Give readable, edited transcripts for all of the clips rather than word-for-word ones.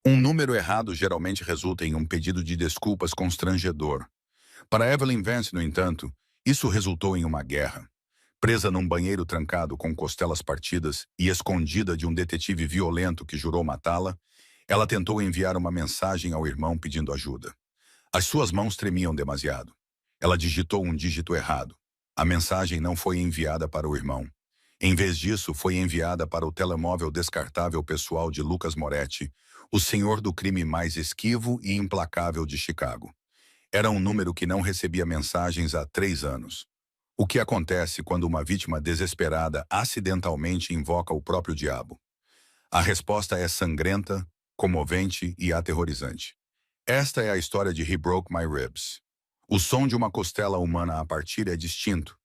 Um número errado geralmente resulta em um pedido de desculpas constrangedor. Para Evelyn Vance, no entanto, isso resultou em uma guerra. Presa num banheiro trancado com costelas partidas e escondida de um detetive violento que jurou matá-la, ela tentou enviar uma mensagem ao irmão pedindo ajuda. As suas mãos tremiam demasiado. Ela digitou um dígito errado. A mensagem não foi enviada para o irmão. Em vez disso, foi enviada para o telemóvel descartável pessoal de Lucas Moretti, o senhor do crime mais esquivo e implacável de Chicago. Era um número que não recebia mensagens há 3 anos. O que acontece quando uma vítima desesperada acidentalmente invoca o próprio diabo? A resposta é sangrenta, comovente e aterrorizante. Esta é a história de He Broke My Ribs. O som de uma costela humana a partir é distinto.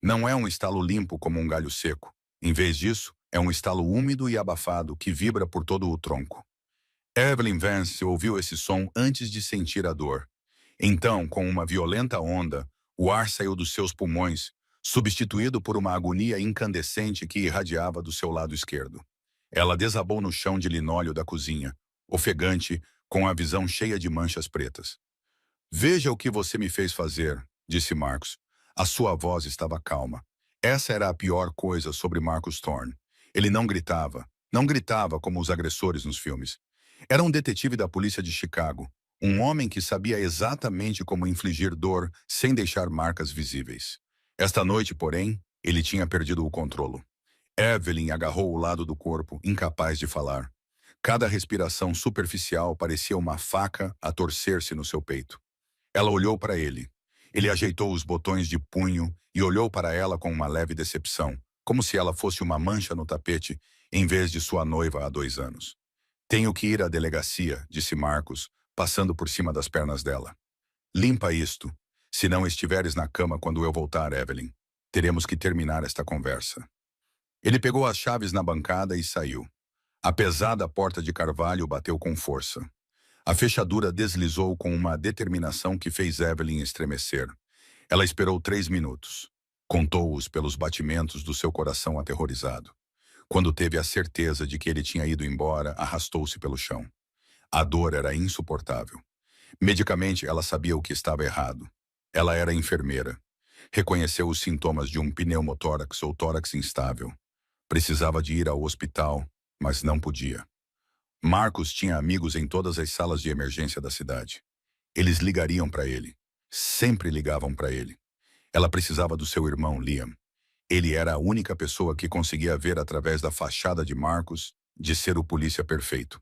Não é um estalo limpo como um galho seco. Em vez disso, é um estalo úmido e abafado que vibra por todo o tronco. Evelyn Vance ouviu esse som antes de sentir a dor. Então, com uma violenta onda, o ar saiu dos seus pulmões, substituído por uma agonia incandescente que irradiava do seu lado esquerdo. Ela desabou no chão de linóleo da cozinha, ofegante, com a visão cheia de manchas pretas. "Veja o que você me fez fazer", disse Marcos. A sua voz estava calma. Essa era a pior coisa sobre Marcus Thorne. Ele não gritava como os agressores nos filmes. Era um detetive da polícia de Chicago, um homem que sabia exatamente como infligir dor sem deixar marcas visíveis. Esta noite, porém, ele tinha perdido o controlo. Evelyn agarrou o lado do corpo, incapaz de falar. Cada respiração superficial parecia uma faca a torcer-se no seu peito. Ela olhou para ele. Ele ajeitou os botões de punho e olhou para ela com uma leve decepção, como se ela fosse uma mancha no tapete, em vez de sua noiva há 2 anos. "Tenho que ir à delegacia", disse Marcos, passando por cima das pernas dela. "Limpa isto. Se não estiveres na cama quando eu voltar, Evelyn, teremos que terminar esta conversa." Ele pegou as chaves na bancada e saiu. A pesada porta de carvalho bateu com força. A fechadura deslizou com uma determinação que fez Evelyn estremecer. Ela esperou 3 minutos. Contou-os pelos batimentos do seu coração aterrorizado. Quando teve a certeza de que ele tinha ido embora, arrastou-se pelo chão. A dor era insuportável. Medicamente, ela sabia o que estava errado. Ela era enfermeira. Reconheceu os sintomas de um pneumotórax ou tórax instável. Precisava de ir ao hospital, mas não podia. Marcos tinha amigos em todas as salas de emergência da cidade. Eles ligariam para ele. Sempre ligavam para ele. Ela precisava do seu irmão, Liam. Ele era a única pessoa que conseguia ver através da fachada de Marcos de ser o polícia perfeito.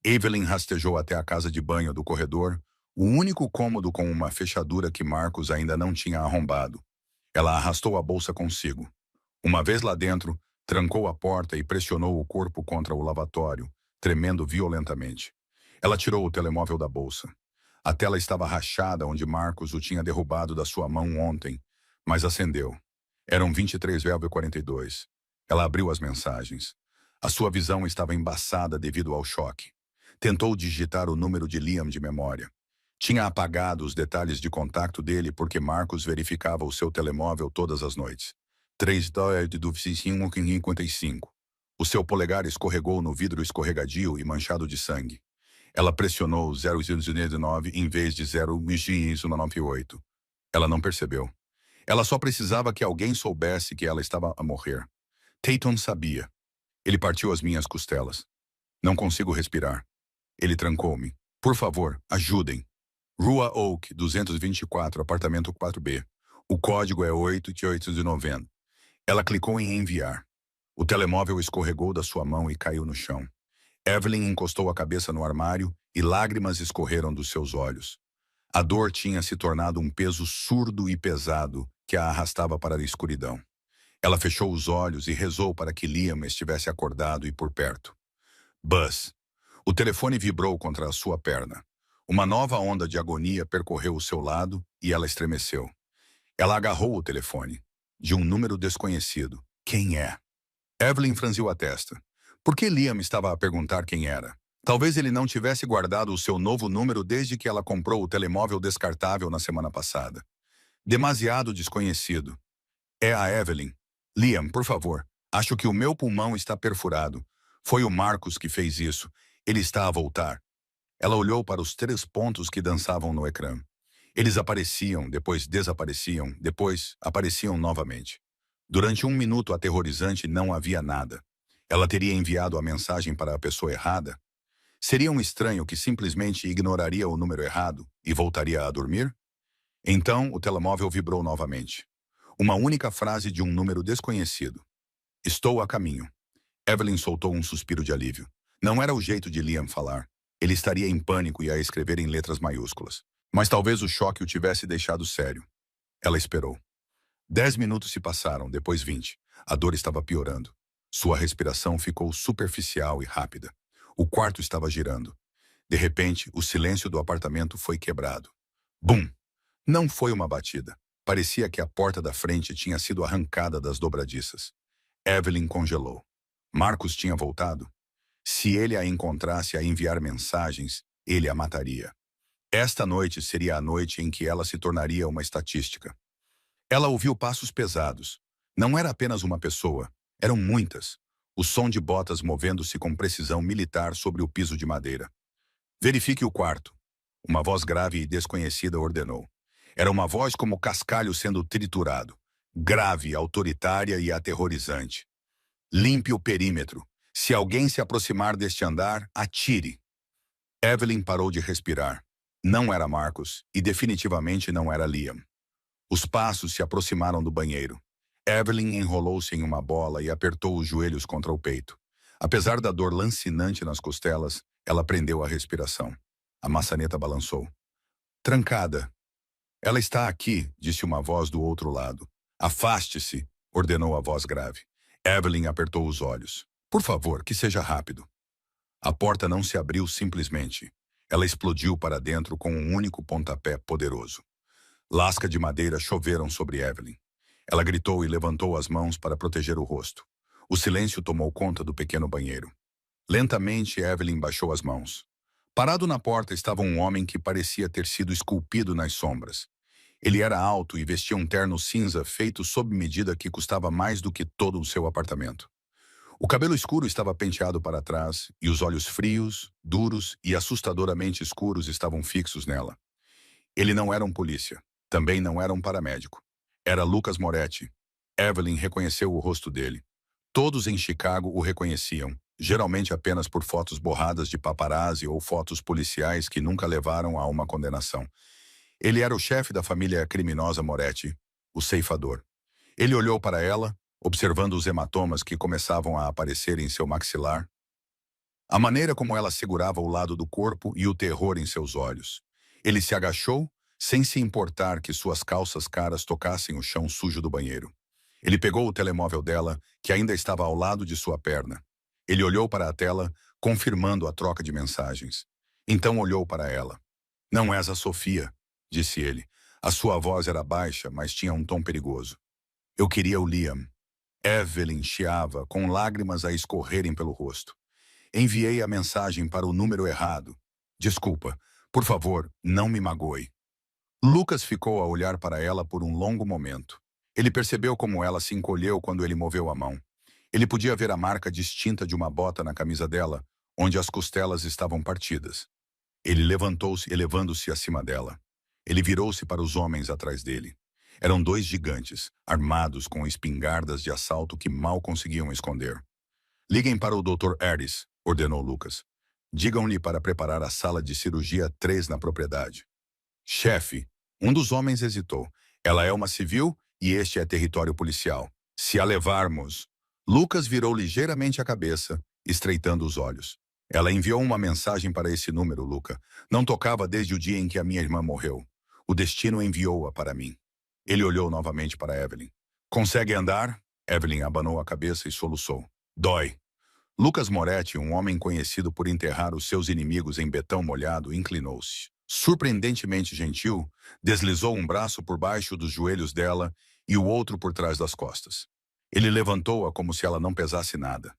Evelyn rastejou até a casa de banho do corredor, o único cômodo com uma fechadura que Marcos ainda não tinha arrombado. Ela arrastou a bolsa consigo. Uma vez lá dentro, trancou a porta e pressionou o corpo contra o lavatório, tremendo violentamente. Ela tirou o telemóvel da bolsa. A tela estava rachada onde Marcos o tinha derrubado da sua mão ontem, mas acendeu. Eram 23:42. Ela abriu as mensagens. A sua visão estava embaçada devido ao choque. Tentou digitar o número de Liam de memória. Tinha apagado os detalhes de contato dele porque Marcos verificava o seu telemóvel todas as noites. 3:55. O seu polegar escorregou no vidro escorregadio e manchado de sangue. Ela pressionou 0,9 em vez de 0,98. Ela não percebeu. Ela só precisava que alguém soubesse que ela estava a morrer. Tatum sabia. Ele partiu as minhas costelas. Não consigo respirar. Ele trancou-me. "Por favor, ajudem." Rua Oak, 224, apartamento 4B. O código é 8,890. Ela clicou em enviar. O telemóvel escorregou da sua mão e caiu no chão. Evelyn encostou a cabeça no armário e lágrimas escorreram dos seus olhos. A dor tinha se tornado um peso surdo e pesado que a arrastava para a escuridão. Ela fechou os olhos e rezou para que Liam estivesse acordado e por perto. Buzz. O telefone vibrou contra a sua perna. Uma nova onda de agonia percorreu o seu lado e ela estremeceu. Ela agarrou o telefone. De um número desconhecido. Quem é? Evelyn franziu a testa. Por que Liam estava a perguntar quem era? Talvez ele não tivesse guardado o seu novo número desde que ela comprou o telemóvel descartável na semana passada. Demasiado desconhecido. É a Evelyn. "Liam, por favor. Acho que o meu pulmão está perfurado. Foi o Marcos que fez isso. Ele está a voltar. Ela olhou para os 3 pontos que dançavam no ecrã. Eles apareciam, depois desapareciam, depois apareciam novamente. Durante 1 minuto aterrorizante não havia nada. Ela teria enviado a mensagem para a pessoa errada? Seria um estranho que simplesmente ignoraria o número errado e voltaria a dormir? Então, o telemóvel vibrou novamente. Uma única frase de um número desconhecido. Estou a caminho. Evelyn soltou um suspiro de alívio. Não era o jeito de Liam falar. Ele estaria em pânico e a escrever em letras maiúsculas. Mas talvez o choque o tivesse deixado sério. Ela esperou. 10 minutos se passaram, depois 20. A dor estava piorando. Sua respiração ficou superficial e rápida. O quarto estava girando. De repente, o silêncio do apartamento foi quebrado. Bum! Não foi uma batida. Parecia que a porta da frente tinha sido arrancada das dobradiças. Evelyn congelou. Marcos tinha voltado? Se ele a encontrasse a enviar mensagens, ele a mataria. Esta noite seria a noite em que ela se tornaria uma estatística. Ela ouviu passos pesados. Não era apenas uma pessoa, eram muitas. O som de botas movendo-se com precisão militar sobre o piso de madeira. Verifique o quarto. Uma voz grave e desconhecida ordenou. Era uma voz como cascalho sendo triturado. Grave, autoritária e aterrorizante. Limpe o perímetro. Se alguém se aproximar deste andar, atire. Evelyn parou de respirar. Não era Marcos e definitivamente não era Liam. Os passos se aproximaram do banheiro. Evelyn enrolou-se em uma bola e apertou os joelhos contra o peito. Apesar da dor lancinante nas costelas, ela prendeu a respiração. A maçaneta balançou. Trancada. Ela está aqui, disse uma voz do outro lado. Afaste-se, ordenou a voz grave. Evelyn apertou os olhos. Por favor, que seja rápido. A porta não se abriu simplesmente. Ela explodiu para dentro com um único pontapé poderoso. Lasca de madeira choveram sobre Evelyn. Ela gritou e levantou as mãos para proteger o rosto. O silêncio tomou conta do pequeno banheiro. Lentamente, Evelyn baixou as mãos. Parado na porta estava um homem que parecia ter sido esculpido nas sombras. Ele era alto e vestia um terno cinza feito sob medida que custava mais do que todo o seu apartamento. O cabelo escuro estava penteado para trás e os olhos frios, duros e assustadoramente escuros estavam fixos nela. Ele não era um polícia, também não era um paramédico. Era Lucas Moretti. Evelyn reconheceu o rosto dele. Todos em Chicago o reconheciam, geralmente apenas por fotos borradas de paparazzi ou fotos policiais que nunca levaram a uma condenação. Ele era o chefe da família criminosa Moretti, o ceifador. Ele olhou para ela, observando os hematomas que começavam a aparecer em seu maxilar. A maneira como ela segurava o lado do corpo e o terror em seus olhos. Ele se agachou, sem se importar que suas calças caras tocassem o chão sujo do banheiro. Ele pegou o telemóvel dela, que ainda estava ao lado de sua perna. Ele olhou para a tela, confirmando a troca de mensagens. Então olhou para ela. Não és a Sofia, disse ele. A sua voz era baixa, mas tinha um tom perigoso. Eu queria o Liam. Evelyn chiava, com lágrimas a escorrerem pelo rosto. Enviei a mensagem para o número errado. Desculpa, por favor, não me magoe. Lucas ficou a olhar para ela por um longo momento. Ele percebeu como ela se encolheu quando ele moveu a mão. Ele podia ver a marca distinta de uma bota na camisa dela, onde as costelas estavam partidas. Ele levantou-se, elevando-se acima dela. Ele virou-se para os homens atrás dele. Eram 2 gigantes, armados com espingardas de assalto que mal conseguiam esconder. Liguem para o Dr. Harris, ordenou Lucas. Digam-lhe para preparar a sala de cirurgia 3 na propriedade. Chefe, um dos homens hesitou. Ela é uma civil e este é território policial. Se a levarmos... Lucas virou ligeiramente a cabeça, estreitando os olhos. Ela enviou uma mensagem para esse número, Luca. Não tocava desde o dia em que a minha irmã morreu. O destino enviou-a para mim. Ele olhou novamente para Evelyn. Consegue andar? Evelyn abanou a cabeça e soluçou. Dói. Lucas Moretti, um homem conhecido por enterrar os seus inimigos em betão molhado, inclinou-se. Surpreendentemente gentil, deslizou um braço por baixo dos joelhos dela e o outro por trás das costas. Ele levantou-a como se ela não pesasse nada.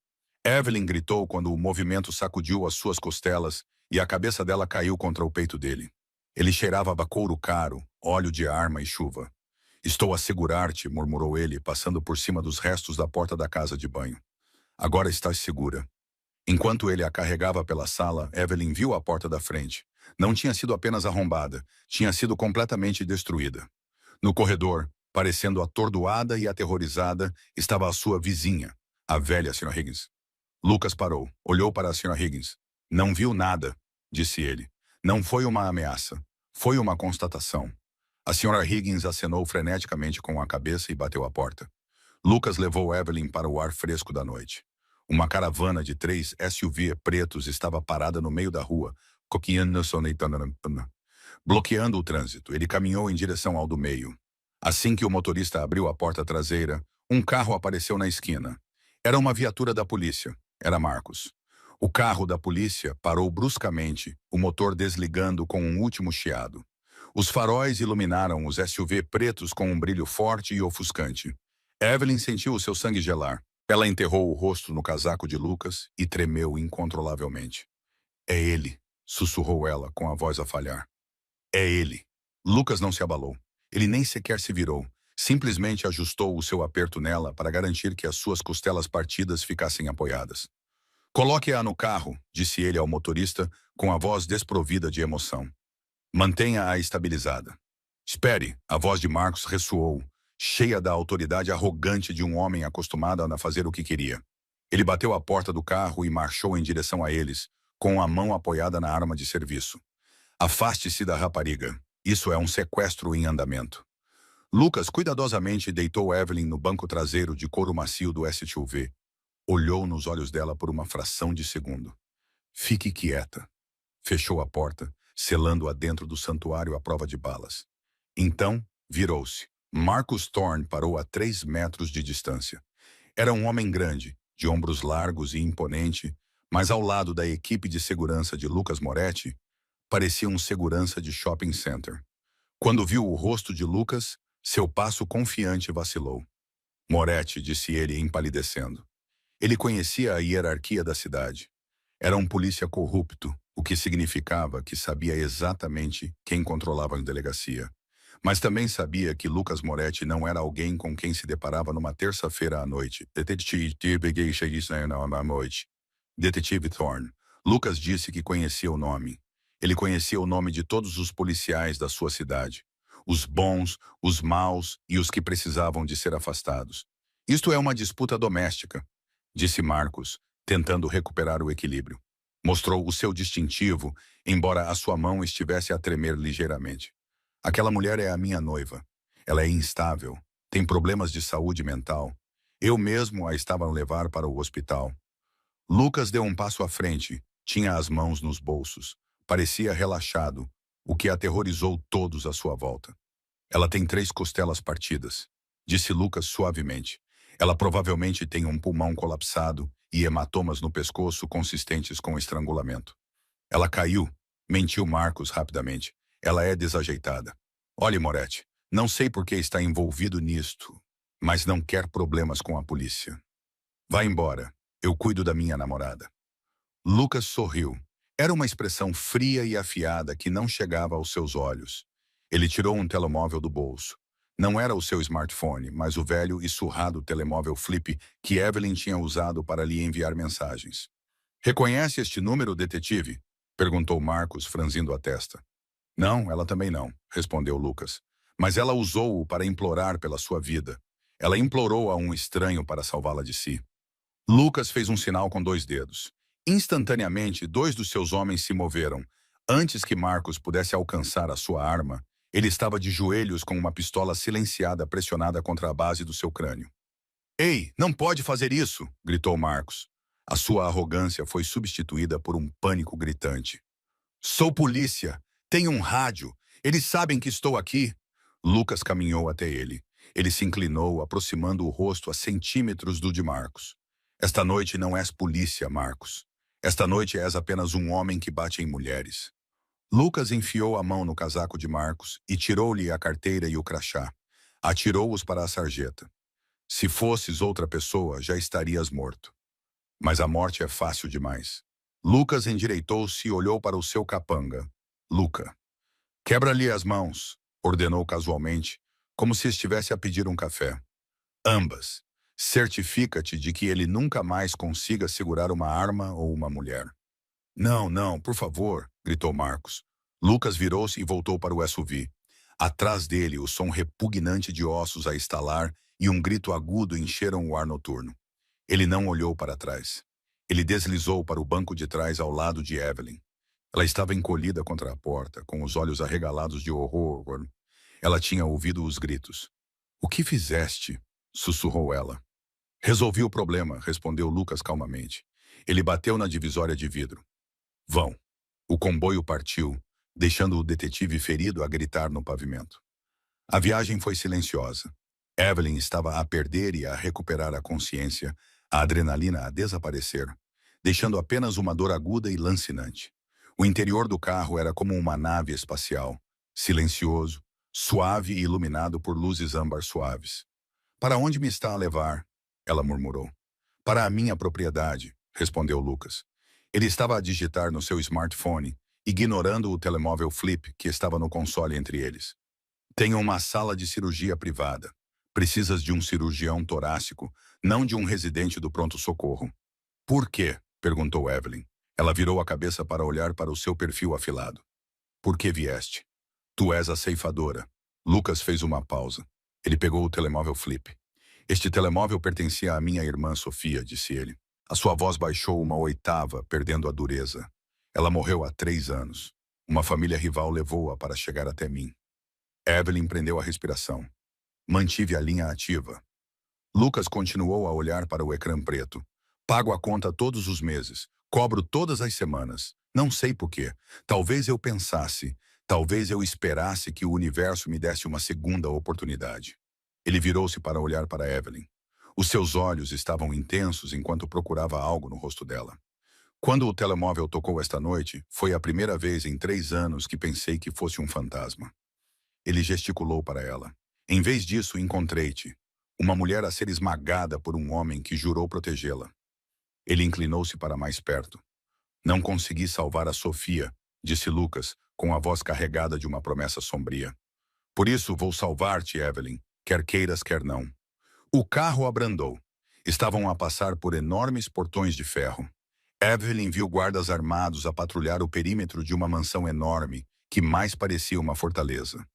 Evelyn gritou quando o movimento sacudiu as suas costelas e a cabeça dela caiu contra o peito dele. Ele cheirava a couro caro, óleo de arma e chuva. Estou a segurar-te, murmurou ele, passando por cima dos restos da porta da casa de banho. Agora estás segura. Enquanto ele a carregava pela sala, Evelyn viu a porta da frente. Não tinha sido apenas arrombada, tinha sido completamente destruída. No corredor, parecendo atordoada e aterrorizada, estava a sua vizinha, a velha Sra. Higgins. Lucas parou, olhou para a Sra. Higgins. Não viu nada, disse ele. Não foi uma ameaça. Foi uma constatação. A Sra. Higgins acenou freneticamente com a cabeça e bateu a porta. Lucas levou Evelyn para o ar fresco da noite. Uma caravana de 3 SUV pretos estava parada no meio da rua, bloqueando o trânsito. Ele caminhou em direção ao do meio. Assim que o motorista abriu a porta traseira, um carro apareceu na esquina. Era uma viatura da polícia. Era Marcos. O carro da polícia parou bruscamente, o motor desligando com um último chiado. Os faróis iluminaram os SUV pretos com um brilho forte e ofuscante. Evelyn sentiu o seu sangue gelar. Ela enterrou o rosto no casaco de Lucas e tremeu incontrolavelmente. É ele, sussurrou ela com a voz a falhar. É ele. Lucas não se abalou. Ele nem sequer se virou. Simplesmente ajustou o seu aperto nela para garantir que as suas costelas partidas ficassem apoiadas. Coloque-a no carro, disse ele ao motorista com a voz desprovida de emoção. Mantenha-a estabilizada. Espere, a voz de Marcos ressoou, cheia da autoridade arrogante de um homem acostumado a fazer o que queria. Ele bateu a porta do carro e marchou em direção a eles, com a mão apoiada na arma de serviço. Afaste-se da rapariga. Isso é um sequestro em andamento. Lucas cuidadosamente deitou Evelyn no banco traseiro de couro macio do SUV. Olhou nos olhos dela por uma fração de segundo. Fique quieta. Fechou a porta, selando-a dentro do santuário à prova de balas. Então, virou-se. Marcus Thorne parou a 3 metros de distância. Era um homem grande, de ombros largos e imponente, mas ao lado da equipe de segurança de Lucas Moretti, parecia um segurança de shopping center. Quando viu o rosto de Lucas, seu passo confiante vacilou. Moretti, disse ele empalidecendo. Ele conhecia a hierarquia da cidade. Era um polícia corrupto, o que significava que sabia exatamente quem controlava a delegacia. Mas também sabia que Lucas Moretti não era alguém com quem se deparava numa terça-feira à noite. Detetive Thorne. Lucas disse que conhecia o nome. Ele conhecia o nome de todos os policiais da sua cidade. Os bons, os maus e os que precisavam de ser afastados. Isto é uma disputa doméstica, disse Marcos, tentando recuperar o equilíbrio. Mostrou o seu distintivo, embora a sua mão estivesse a tremer ligeiramente. Aquela mulher é a minha noiva. Ela é instável, tem problemas de saúde mental. Eu mesmo a estava a levar para o hospital. Lucas deu um passo à frente, tinha as mãos nos bolsos. Parecia relaxado, o que aterrorizou todos à sua volta. Ela tem 3 costelas partidas, disse Lucas suavemente. Ela provavelmente tem um pulmão colapsado e hematomas no pescoço consistentes com estrangulamento. Ela caiu, mentiu Marcos rapidamente. Ela é desajeitada. Olhe, Moretti, não sei por que está envolvido nisto, mas não quer problemas com a polícia. Vá embora, eu cuido da minha namorada. Lucas sorriu. Era uma expressão fria e afiada que não chegava aos seus olhos. Ele tirou um telemóvel do bolso. Não era o seu smartphone, mas o velho e surrado telemóvel flip que Evelyn tinha usado para lhe enviar mensagens. Reconhece este número, detetive? Perguntou Marcos, franzindo a testa. Não, ela também não, respondeu Lucas. Mas ela usou-o para implorar pela sua vida. Ela implorou a um estranho para salvá-la de si. Lucas fez um sinal com 2 dedos. Instantaneamente, 2 dos seus homens se moveram. Antes que Marcos pudesse alcançar a sua arma, ele estava de joelhos com uma pistola silenciada pressionada contra a base do seu crânio. Ei, não pode fazer isso, gritou Marcos. A sua arrogância foi substituída por um pânico gritante. Sou polícia. Tenho um rádio. Eles sabem que estou aqui. Lucas caminhou até ele. Ele se inclinou, aproximando o rosto a centímetros do de Marcos. Esta noite não és polícia, Marcos. Esta noite és apenas um homem que bate em mulheres. Lucas enfiou a mão no casaco de Marcos e tirou-lhe a carteira e o crachá. Atirou-os para a sarjeta. Se fosses outra pessoa, já estarias morto. Mas a morte é fácil demais. Lucas endireitou-se e olhou para o seu capanga. Luca. Quebra-lhe as mãos, ordenou casualmente, como se estivesse a pedir um café. Ambas. Certifica-te de que ele nunca mais consiga segurar uma arma ou uma mulher. Não, não, por favor, gritou Marcos. Lucas virou-se e voltou para o SUV. Atrás dele, o som repugnante de ossos a estalar e um grito agudo encheram o ar noturno. Ele não olhou para trás. Ele deslizou para o banco de trás ao lado de Evelyn. Ela estava encolhida contra a porta, com os olhos arregalados de horror. Ela tinha ouvido os gritos. "O que fizeste?" sussurrou ela. "Resolvi o problema", respondeu Lucas calmamente. Ele bateu na divisória de vidro. "Vão." O comboio partiu, deixando o detetive ferido a gritar no pavimento. A viagem foi silenciosa. Evelyn estava a perder e a recuperar a consciência, a adrenalina a desaparecer, deixando apenas uma dor aguda e lancinante. O interior do carro era como uma nave espacial, silencioso, suave e iluminado por luzes âmbar suaves. "Para onde me está a levar?" ela murmurou. "Para a minha propriedade", respondeu Lucas. Ele estava a digitar no seu smartphone, ignorando o telemóvel Flip que estava no console entre eles. "Tenho uma sala de cirurgia privada. Precisas de um cirurgião torácico, não de um residente do pronto-socorro." "Por quê?" perguntou Evelyn. Ela virou a cabeça para olhar para o seu perfil afilado. "Por que vieste?" "Tu és a ceifadora." Lucas fez uma pausa. Ele pegou o telemóvel Flip. "Este telemóvel pertencia à minha irmã Sofia", disse ele. A sua voz baixou uma oitava, perdendo a dureza. "Ela morreu há 3 anos. Uma família rival levou-a para chegar até mim." Evelyn prendeu a respiração. Mantive a linha ativa. Lucas continuou a olhar para o ecrã preto. "Pago a conta todos os meses. Cobro todas as semanas. Não sei por quê. Talvez eu pensasse, talvez eu esperasse que o universo me desse uma segunda oportunidade." Ele virou-se para olhar para Evelyn. Os seus olhos estavam intensos enquanto procurava algo no rosto dela. "Quando o telemóvel tocou esta noite, foi a primeira vez em 3 anos que pensei que fosse um fantasma." Ele gesticulou para ela. "Em vez disso, encontrei-te. Uma mulher a ser esmagada por um homem que jurou protegê-la." Ele inclinou-se para mais perto. "Não consegui salvar a Sofia", disse Lucas, com a voz carregada de uma promessa sombria. "Por isso vou salvar-te, Evelyn, quer queiras, quer não." O carro abrandou. Estavam a passar por enormes portões de ferro. Evelyn viu guardas armados a patrulhar o perímetro de uma mansão enorme, que mais parecia uma fortaleza.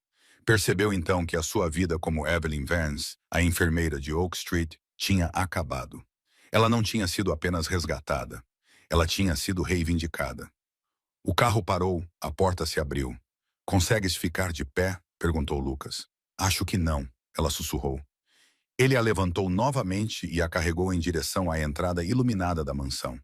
Percebeu então que a sua vida como Evelyn Vance, a enfermeira de Oak Street, tinha acabado. Ela não tinha sido apenas resgatada. Ela tinha sido reivindicada. O carro parou, a porta se abriu. "Consegues ficar de pé?" perguntou Lucas. "Acho que não", ela sussurrou. Ele a levantou novamente e a carregou em direção à entrada iluminada da mansão.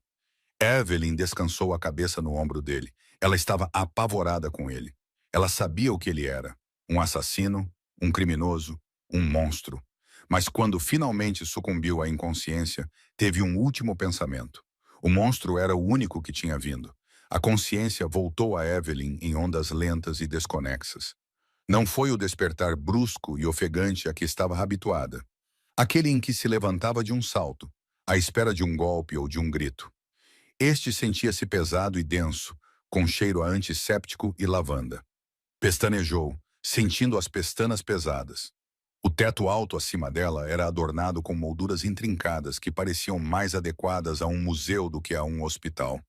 Evelyn descansou a cabeça no ombro dele. Ela estava apavorada com ele. Ela sabia o que ele era. Um assassino, um criminoso, um monstro. Mas quando finalmente sucumbiu à inconsciência, teve um último pensamento. O monstro era o único que tinha vindo. A consciência voltou a Evelyn em ondas lentas e desconexas. Não foi o despertar brusco e ofegante a que estava habituada. Aquele em que se levantava de um salto, à espera de um golpe ou de um grito. Este sentia-se pesado e denso, com cheiro a antisséptico e lavanda. Pestanejou, sentindo as pestanas pesadas. O teto alto acima dela era adornado com molduras intrincadas que pareciam mais adequadas a um museu do que a um hospital.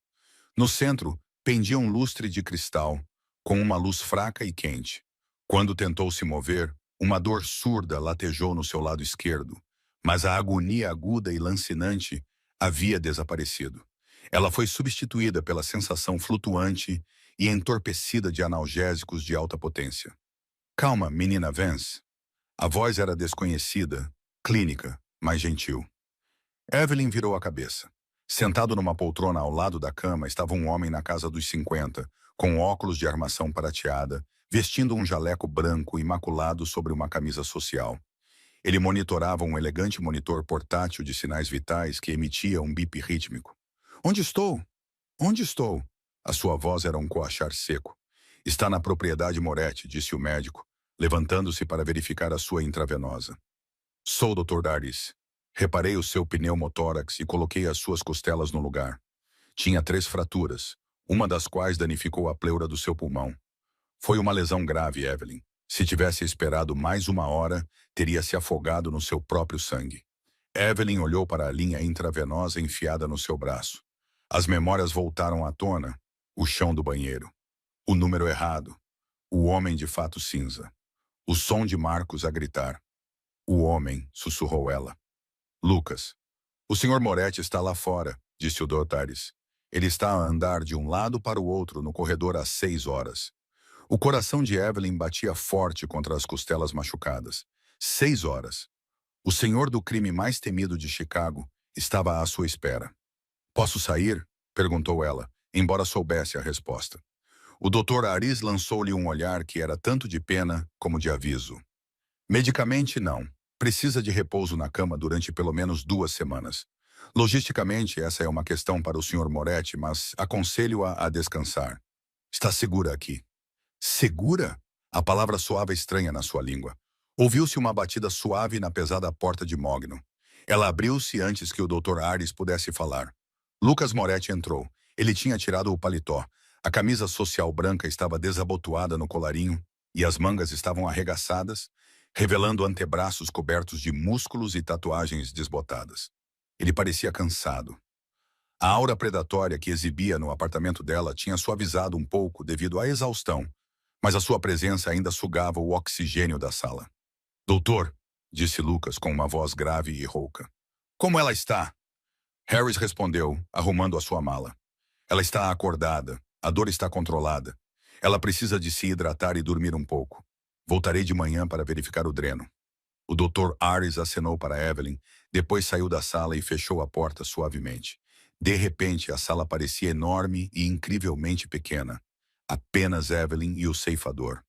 No centro, pendia um lustre de cristal, com uma luz fraca e quente. Quando tentou se mover, uma dor surda latejou no seu lado esquerdo, mas a agonia aguda e lancinante havia desaparecido. Ela foi substituída pela sensação flutuante e entorpecida de analgésicos de alta potência. "Calma, menina Vance." A voz era desconhecida, clínica, mas gentil. Evelyn virou a cabeça. Sentado numa poltrona ao lado da cama estava um homem na casa dos 50, com óculos de armação prateada, vestindo um jaleco branco imaculado sobre uma camisa social. Ele monitorava um elegante monitor portátil de sinais vitais que emitia um bip rítmico. "Onde estou? Onde estou?" A sua voz era um coachar seco. "Está na propriedade Moretti", disse o médico, levantando-se para verificar a sua intravenosa. "Sou o Dr. Dardis. Reparei o seu pneumotórax e coloquei as suas costelas no lugar. Tinha 3 fraturas, uma das quais danificou a pleura do seu pulmão. Foi uma lesão grave, Evelyn. Se tivesse esperado mais 1 hora, teria se afogado no seu próprio sangue." Evelyn olhou para a linha intravenosa enfiada no seu braço. As memórias voltaram à tona. O chão do banheiro. O número errado. O homem de fato cinza. O som de Marcos a gritar. O homem, sussurrou ela. Lucas. O Sr. Moretti está lá fora, disse o Dr. Ares. Ele está a andar de um lado para o outro no corredor às 6 horas. O coração de Evelyn batia forte contra as costelas machucadas. 6 horas. O senhor do crime mais temido de Chicago estava à sua espera. Posso sair? Perguntou ela, embora soubesse a resposta. O Dr. Aris lançou-lhe um olhar que era tanto de pena como de aviso. Medicamente, não. Precisa de repouso na cama durante pelo menos 2 semanas. Logisticamente, essa é uma questão para o Sr. Moretti, mas aconselho-a a descansar. Está segura aqui. Segura? A palavra soava estranha na sua língua. Ouviu-se uma batida suave na pesada porta de mogno. Ela abriu-se antes que o Dr. Ares pudesse falar. Lucas Moretti entrou. Ele tinha tirado o paletó. A camisa social branca estava desabotoada no colarinho e as mangas estavam arregaçadas, revelando antebraços cobertos de músculos e tatuagens desbotadas. Ele parecia cansado. A aura predatória que exibia no apartamento dela tinha suavizado um pouco devido à exaustão, mas a sua presença ainda sugava o oxigênio da sala. Doutor, disse Lucas com uma voz grave e rouca. Como ela está? Harris respondeu, arrumando a sua mala. Ela está acordada. A dor está controlada. Ela precisa de se hidratar e dormir um pouco. Voltarei de manhã para verificar o dreno. O Dr. Ares acenou para Evelyn, depois saiu da sala e fechou a porta suavemente. De repente, a sala parecia enorme e incrivelmente pequena. Apenas Evelyn e o ceifador.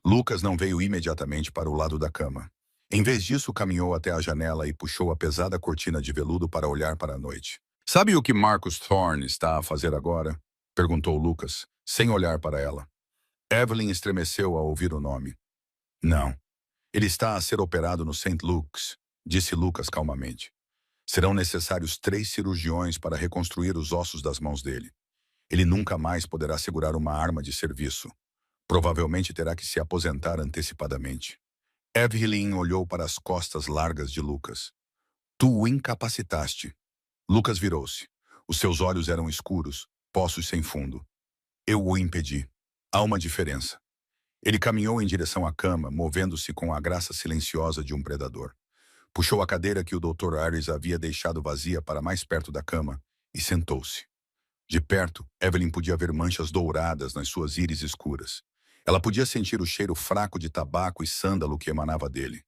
Lucas não veio imediatamente para o lado da cama. Em vez disso, caminhou até a janela e puxou a pesada cortina de veludo para olhar para a noite. Sabe o que Marcus Thorne está a fazer agora? Perguntou Lucas, sem olhar para ela. Evelyn estremeceu ao ouvir o nome. Não. Ele está a ser operado no St. Luke's, disse Lucas calmamente. Serão necessários 3 cirurgiões para reconstruir os ossos das mãos dele. Ele nunca mais poderá segurar uma arma de serviço. Provavelmente terá que se aposentar antecipadamente. Evelyn olhou para as costas largas de Lucas. Tu o incapacitaste. Lucas virou-se. Os seus olhos eram escuros, poços sem fundo. Eu o impedi. Há uma diferença. Ele caminhou em direção à cama, movendo-se com a graça silenciosa de um predador. Puxou a cadeira que o Dr. Ares havia deixado vazia para mais perto da cama e sentou-se. De perto, Evelyn podia ver manchas douradas nas suas íris escuras. Ela podia sentir o cheiro fraco de tabaco e sândalo que emanava dele.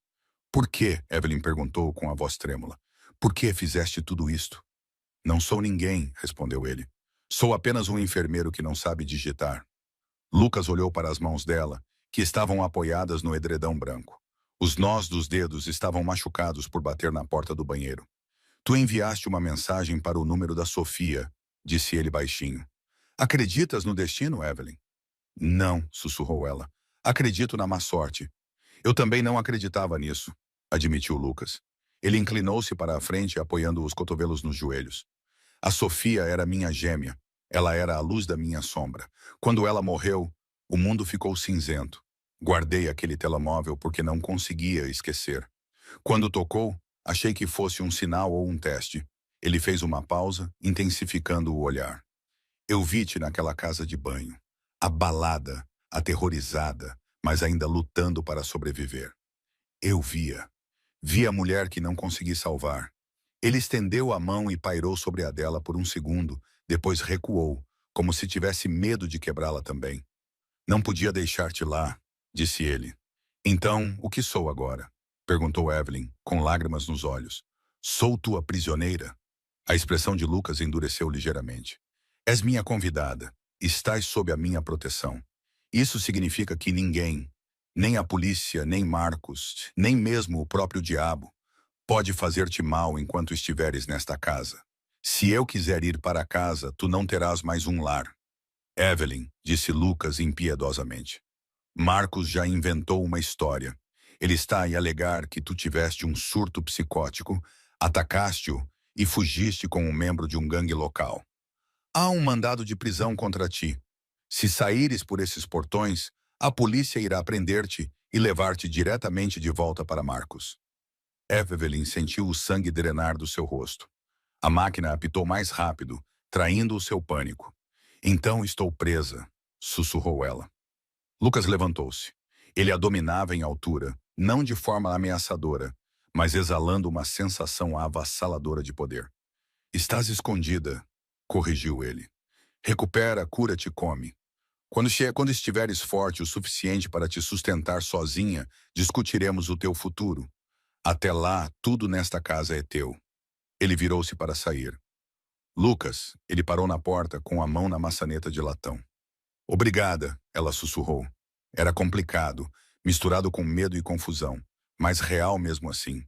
Por que? Evelyn perguntou com a voz trêmula. Por que fizeste tudo isto? Não sou ninguém, respondeu ele. Sou apenas um enfermeiro que não sabe digitar. Lucas olhou para as mãos dela, que estavam apoiadas no edredão branco. Os nós dos dedos estavam machucados por bater na porta do banheiro. Tu enviaste uma mensagem para o número da Sofia, disse ele baixinho. Acreditas no destino, Evelyn? Não, sussurrou ela. Acredito na má sorte. Eu também não acreditava nisso, admitiu Lucas. Ele inclinou-se para a frente, apoiando os cotovelos nos joelhos. A Sofia era minha gêmea. Ela era a luz da minha sombra. Quando ela morreu, o mundo ficou cinzento. Guardei aquele telemóvel porque não conseguia esquecer. Quando tocou, achei que fosse um sinal ou um teste. Ele fez uma pausa, intensificando o olhar. Eu vi-te naquela casa de banho. Abalada, aterrorizada, mas ainda lutando para sobreviver. Eu via. Vi a mulher que não consegui salvar. Ele estendeu a mão e pairou sobre a dela por um segundo, depois recuou, como se tivesse medo de quebrá-la também. Não podia deixar-te lá, disse ele. Então, o que sou agora? Perguntou Evelyn, com lágrimas nos olhos. Sou tua prisioneira? A expressão de Lucas endureceu ligeiramente. És minha convidada. Estás sob a minha proteção. Isso significa que ninguém, nem a polícia, nem Marcos, nem mesmo o próprio diabo, pode fazer-te mal enquanto estiveres nesta casa. Se eu quiser ir para casa, tu não terás mais um lar. Evelyn, disse Lucas impiedosamente. Marcos já inventou uma história. Ele está a alegar que tu tiveste um surto psicótico, atacaste-o e fugiste com um membro de um gangue local. Há um mandado de prisão contra ti. Se saíres por esses portões, a polícia irá prender-te e levar-te diretamente de volta para Marcos. Evelyn sentiu o sangue drenar do seu rosto. A máquina apitou mais rápido, traindo o seu pânico. Então estou presa, sussurrou ela. Lucas levantou-se. Ele a dominava em altura, não de forma ameaçadora, mas exalando uma sensação avassaladora de poder. Estás escondida, corrigiu ele. Recupera, cura-te e come. Quando estiveres forte o suficiente para te sustentar sozinha, discutiremos o teu futuro. Até lá, tudo nesta casa é teu. Ele virou-se para sair. Lucas, ele parou na porta com a mão na maçaneta de latão. Obrigada, ela sussurrou. Era complicado, misturado com medo e confusão, mas real mesmo assim.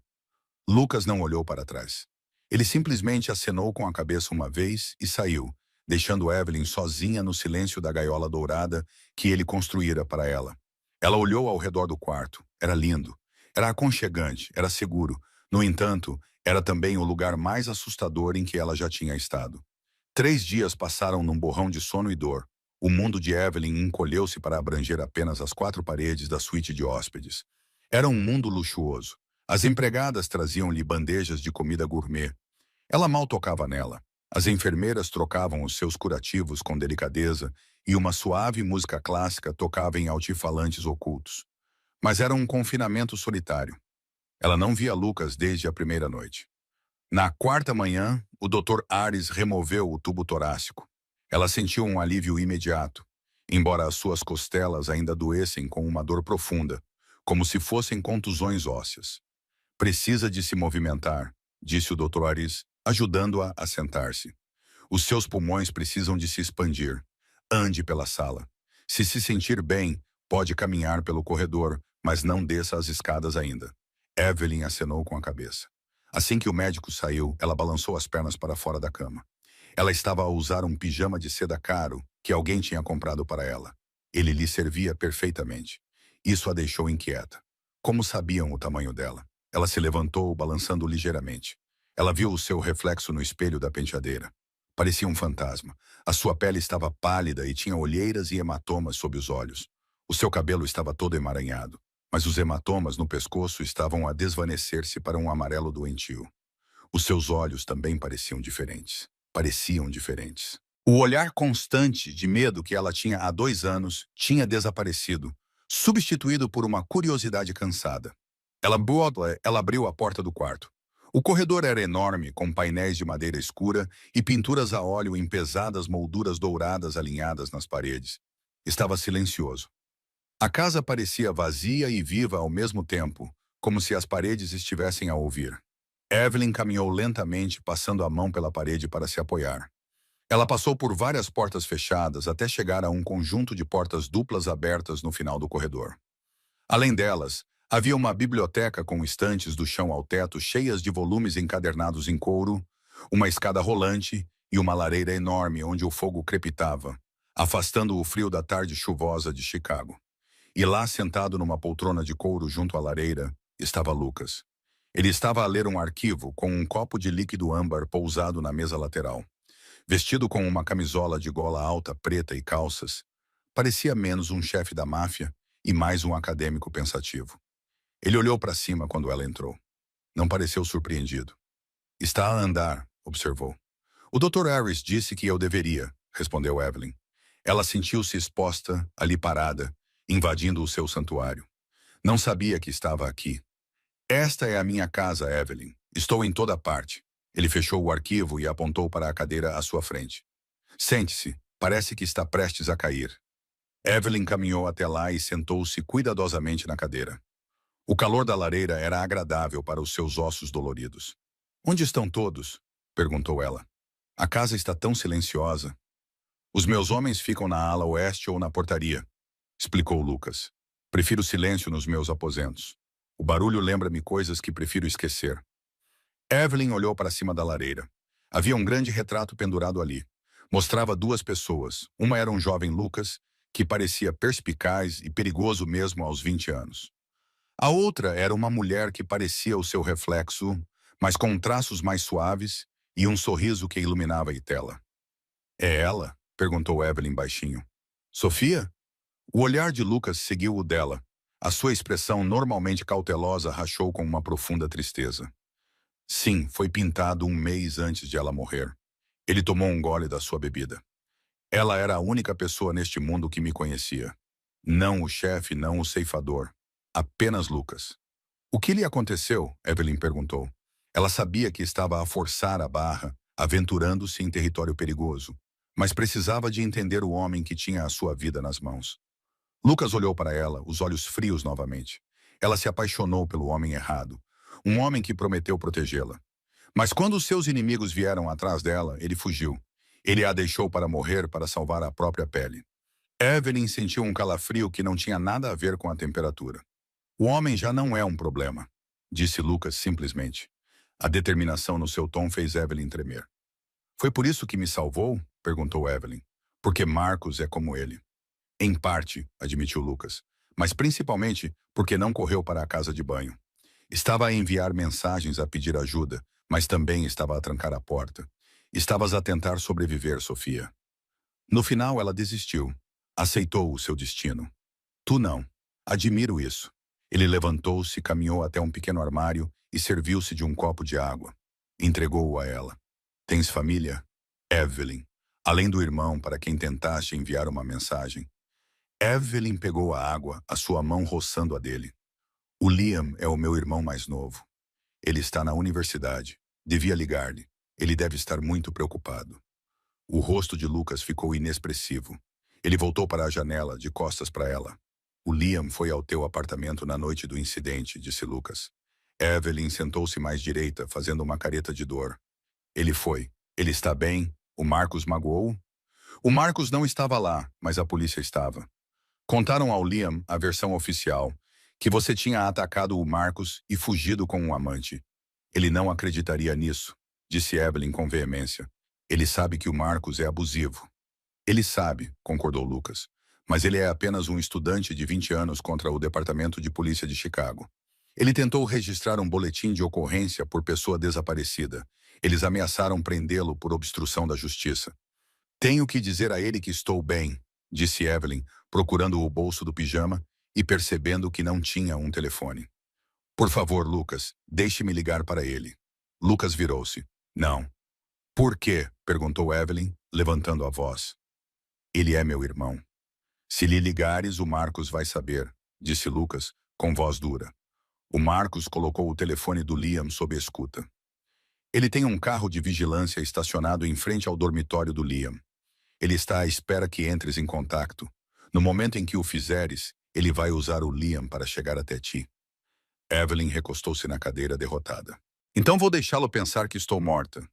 Lucas não olhou para trás. Ele simplesmente acenou com a cabeça uma vez e saiu, deixando Evelyn sozinha no silêncio da gaiola dourada que ele construíra para ela. Ela olhou ao redor do quarto. Era lindo. Era aconchegante, era seguro. No entanto, era também o lugar mais assustador em que ela já tinha estado. 3 dias passaram num borrão de sono e dor. O mundo de Evelyn encolheu-se para abranger apenas as 4 paredes da suíte de hóspedes. Era um mundo luxuoso. As empregadas traziam-lhe bandejas de comida gourmet. Ela mal tocava nela. As enfermeiras trocavam os seus curativos com delicadeza e uma suave música clássica tocava em altifalantes ocultos. Mas era um confinamento solitário. Ela não via Lucas desde a primeira noite. Na 4ª manhã, o Dr. Ares removeu o tubo torácico. Ela sentiu um alívio imediato, embora as suas costelas ainda doessem com uma dor profunda, como se fossem contusões ósseas. Precisa de se movimentar, disse o Dr. Ares, ajudando-a a sentar-se. Os seus pulmões precisam de se expandir. Ande pela sala. Se sentir bem, pode caminhar pelo corredor, mas não desça as escadas ainda. Evelyn acenou com a cabeça. Assim que o médico saiu, ela balançou as pernas para fora da cama. Ela estava a usar um pijama de seda caro que alguém tinha comprado para ela. Ele lhe servia perfeitamente. Isso a deixou inquieta. Como sabiam o tamanho dela? Ela se levantou, balançando ligeiramente. Ela viu o seu reflexo no espelho da penteadeira. Parecia um fantasma. A sua pele estava pálida e tinha olheiras e hematomas sob os olhos. O seu cabelo estava todo emaranhado, mas os hematomas no pescoço estavam a desvanecer-se para um amarelo doentio. Os seus olhos também pareciam diferentes. O olhar constante de medo que ela tinha há 2 anos tinha desaparecido, substituído por uma curiosidade cansada. Ela abriu a porta do quarto. O corredor era enorme, com painéis de madeira escura e pinturas a óleo em pesadas molduras douradas alinhadas nas paredes. Estava silencioso. A casa parecia vazia e viva ao mesmo tempo, como se as paredes estivessem a ouvir. Evelyn caminhou lentamente, passando a mão pela parede para se apoiar. Ela passou por várias portas fechadas até chegar a um conjunto de portas duplas abertas no final do corredor. Além delas, havia uma biblioteca com estantes do chão ao teto cheias de volumes encadernados em couro, uma escada rolante e uma lareira enorme onde o fogo crepitava, afastando o frio da tarde chuvosa de Chicago. E lá, sentado numa poltrona de couro junto à lareira, estava Lucas. Ele estava a ler um arquivo com um copo de líquido âmbar pousado na mesa lateral. Vestido com uma camisola de gola alta preta e calças, parecia menos um chefe da máfia e mais um acadêmico pensativo. Ele olhou para cima quando ela entrou. Não pareceu surpreendido. Está a andar, observou. O Dr. Harris disse que eu deveria, respondeu Evelyn. Ela sentiu-se exposta, ali parada, invadindo o seu santuário. Não sabia que estava aqui. Esta é a minha casa, Evelyn. Estou em toda parte. Ele fechou o arquivo e apontou para a cadeira à sua frente. Sente-se. Parece que está prestes a cair. Evelyn caminhou até lá e sentou-se cuidadosamente na cadeira. O calor da lareira era agradável para os seus ossos doloridos. Onde estão todos? Perguntou ela. A casa está tão silenciosa. Os meus homens ficam na ala oeste ou na portaria, explicou Lucas. Prefiro silêncio nos meus aposentos. O barulho lembra-me coisas que prefiro esquecer. Evelyn olhou para cima da lareira. Havia um grande retrato pendurado ali. Mostrava 2 pessoas. Uma era um jovem Lucas, que parecia perspicaz e perigoso mesmo aos 20 anos. A outra era uma mulher que parecia o seu reflexo, mas com traços mais suaves e um sorriso que iluminava a tela. É ela? Perguntou Evelyn baixinho. Sofia? O olhar de Lucas seguiu o dela. A sua expressão normalmente cautelosa rachou com uma profunda tristeza. Sim, foi pintado um mês antes de ela morrer. Ele tomou um gole da sua bebida. Ela era a única pessoa neste mundo que me conhecia. Não o chefe, não o ceifador. Apenas Lucas. O que lhe aconteceu? Evelyn perguntou. Ela sabia que estava a forçar a barra, aventurando-se em território perigoso, mas precisava de entender o homem que tinha a sua vida nas mãos. Lucas olhou para ela, os olhos frios novamente. Ela se apaixonou pelo homem errado, um homem que prometeu protegê-la. Mas quando os seus inimigos vieram atrás dela, ele fugiu. Ele a deixou para morrer para salvar a própria pele. Evelyn sentiu um calafrio que não tinha nada a ver com a temperatura. O homem já não é um problema, disse Lucas simplesmente. A determinação no seu tom fez Evelyn tremer. Foi por isso que me salvou? Perguntou Evelyn. Porque Marcos é como ele. Em parte, admitiu Lucas, mas principalmente porque não correu para a casa de banho. Estava a enviar mensagens a pedir ajuda, mas também estava a trancar a porta. Estavas a tentar sobreviver, Sofia. No final, ela desistiu. Aceitou o seu destino. Tu não. Admiro isso. Ele levantou-se, caminhou até um pequeno armário e serviu-se de um copo de água. Entregou-o a ela. Tens família? Evelyn. Além do irmão para quem tentaste enviar uma mensagem. Evelyn pegou a água, a sua mão roçando a dele. O Liam é o meu irmão mais novo. Ele está na universidade. Devia ligar-lhe. Ele deve estar muito preocupado. O rosto de Lucas ficou inexpressivo. Ele voltou para a janela, de costas para ela. O Liam foi ao teu apartamento na noite do incidente, disse Lucas. Evelyn sentou-se mais direita, fazendo uma careta de dor. Ele foi. Ele está bem? O Marcos magoou? O Marcos não estava lá, mas a polícia estava. Contaram ao Liam a versão oficial, que você tinha atacado o Marcos e fugido com um amante. Ele não acreditaria nisso, disse Evelyn com veemência. Ele sabe que o Marcos é abusivo. Ele sabe, concordou Lucas, mas ele é apenas um estudante de 20 anos contra o Departamento de Polícia de Chicago. Ele tentou registrar um boletim de ocorrência por pessoa desaparecida. Eles ameaçaram prendê-lo por obstrução da justiça. Tenho que dizer a ele que estou bem, disse Evelyn, procurando o bolso do pijama e percebendo que não tinha um telefone. Por favor, Lucas, deixe-me ligar para ele. Lucas virou-se. Não. Por quê? Perguntou Evelyn, levantando a voz. Ele é meu irmão. Se lhe ligares, o Marcos vai saber, disse Lucas, com voz dura. O Marcos colocou o telefone do Liam sob escuta. Ele tem um carro de vigilância estacionado em frente ao dormitório do Liam. Ele está à espera que entres em contato. No momento em que o fizeres, ele vai usar o Liam para chegar até ti. Evelyn recostou-se na cadeira derrotada. Então vou deixá-lo pensar que estou morta.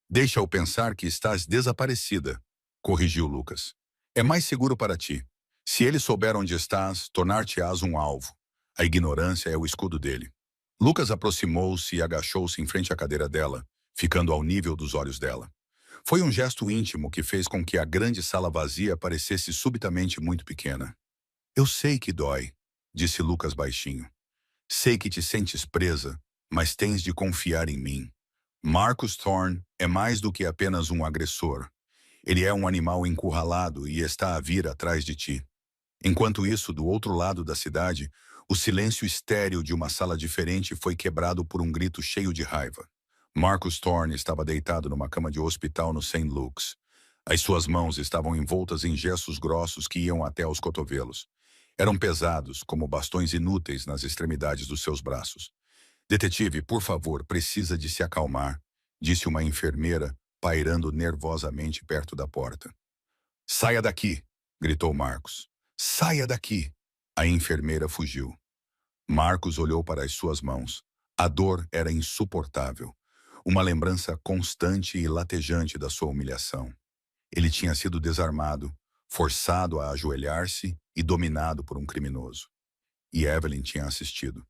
Deixa-o pensar que estás desaparecida, corrigiu Lucas. É mais seguro para ti. Se ele souber onde estás, tornar-te-ás um alvo. A ignorância é o escudo dele. Lucas aproximou-se e agachou-se em frente à cadeira dela, ficando ao nível dos olhos dela. Foi um gesto íntimo que fez com que a grande sala vazia parecesse subitamente muito pequena. Eu sei que dói, disse Lucas baixinho. Sei que te sentes presa, mas tens de confiar em mim. Marcus Thorne é mais do que apenas um agressor. Ele é um animal encurralado e está a vir atrás de ti. Enquanto isso, do outro lado da cidade, o silêncio estéril de uma sala diferente foi quebrado por um grito cheio de raiva. Marcus Thorne estava deitado numa cama de hospital no St. Luke's. As suas mãos estavam envoltas em gessos grossos que iam até os cotovelos. Eram pesados, como bastões inúteis nas extremidades dos seus braços. Detetive, por favor, precisa de se acalmar, disse uma enfermeira, pairando nervosamente perto da porta. Saia daqui, gritou Marcos. Saia daqui! A enfermeira fugiu. Marcos olhou para as suas mãos. A dor era insuportável. Uma lembrança constante e latejante da sua humilhação. Ele tinha sido desarmado, forçado a ajoelhar-se e dominado por um criminoso. E Evelyn tinha assistido.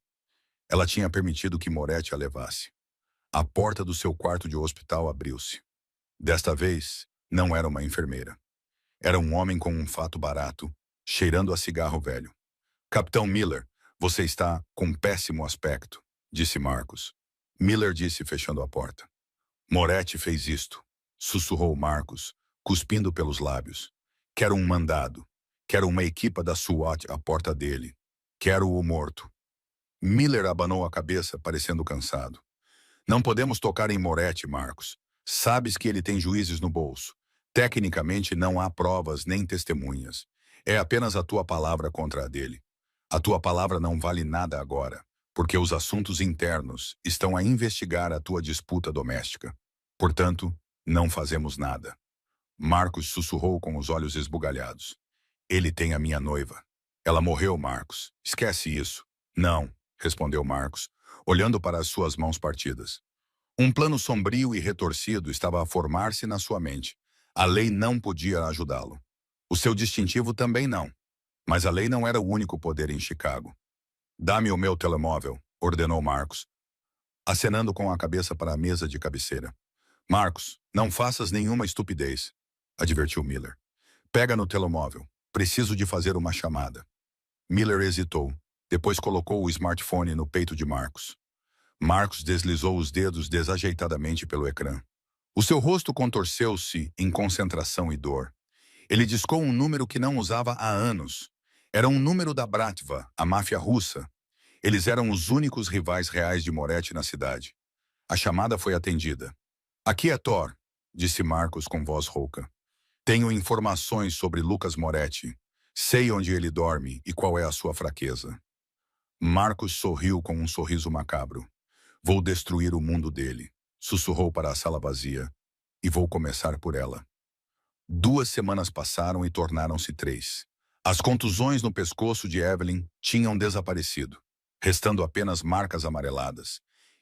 Ela tinha permitido que Moretti a levasse. A porta do seu quarto de hospital abriu-se. Desta vez, não era uma enfermeira. Era um homem com um fato barato, cheirando a cigarro velho. Capitão Miller, você está com péssimo aspecto, disse Marcos. Miller disse fechando a porta. Moretti fez isto, sussurrou Marcos, cuspindo pelos lábios. Quero um mandado. Quero uma equipa da SWAT à porta dele. Quero-o morto. Miller abanou a cabeça, parecendo cansado. Não podemos tocar em Moretti, Marcos. Sabes que ele tem juízes no bolso. Tecnicamente não há provas nem testemunhas. É apenas a tua palavra contra a dele. A tua palavra não vale nada agora, porque os assuntos internos estão a investigar a tua disputa doméstica. Portanto, não fazemos nada. Marcos sussurrou com os olhos esbugalhados. Ele tem a minha noiva. Ela morreu, Marcos. Esquece isso. Não, respondeu Marcos, olhando para as suas mãos partidas. Um plano sombrio e retorcido estava a formar-se na sua mente. A lei não podia ajudá-lo. O seu distintivo também não. Mas a lei não era o único poder em Chicago. Dá-me o meu telemóvel, ordenou Marcos, acenando com a cabeça para a mesa de cabeceira. Marcos, não faças nenhuma estupidez, advertiu Miller. Pega no telemóvel. Preciso de fazer uma chamada. Miller hesitou. Depois colocou o smartphone no peito de Marcos. Marcos deslizou os dedos desajeitadamente pelo ecrã. O seu rosto contorceu-se em concentração e dor. Ele discou um número que não usava há anos. Era um número da Bratva, a máfia russa. Eles eram os únicos rivais reais de Moretti na cidade. A chamada foi atendida. Aqui é Thor, disse Marcos com voz rouca. Tenho informações sobre Lucas Moretti. Sei onde ele dorme e qual é a sua fraqueza. Marcos sorriu com um sorriso macabro. Vou destruir o mundo dele, sussurrou para a sala vazia, e vou começar por ela. 2 semanas passaram e tornaram-se 3. As contusões no pescoço de Evelyn tinham desaparecido, restando apenas marcas amareladas,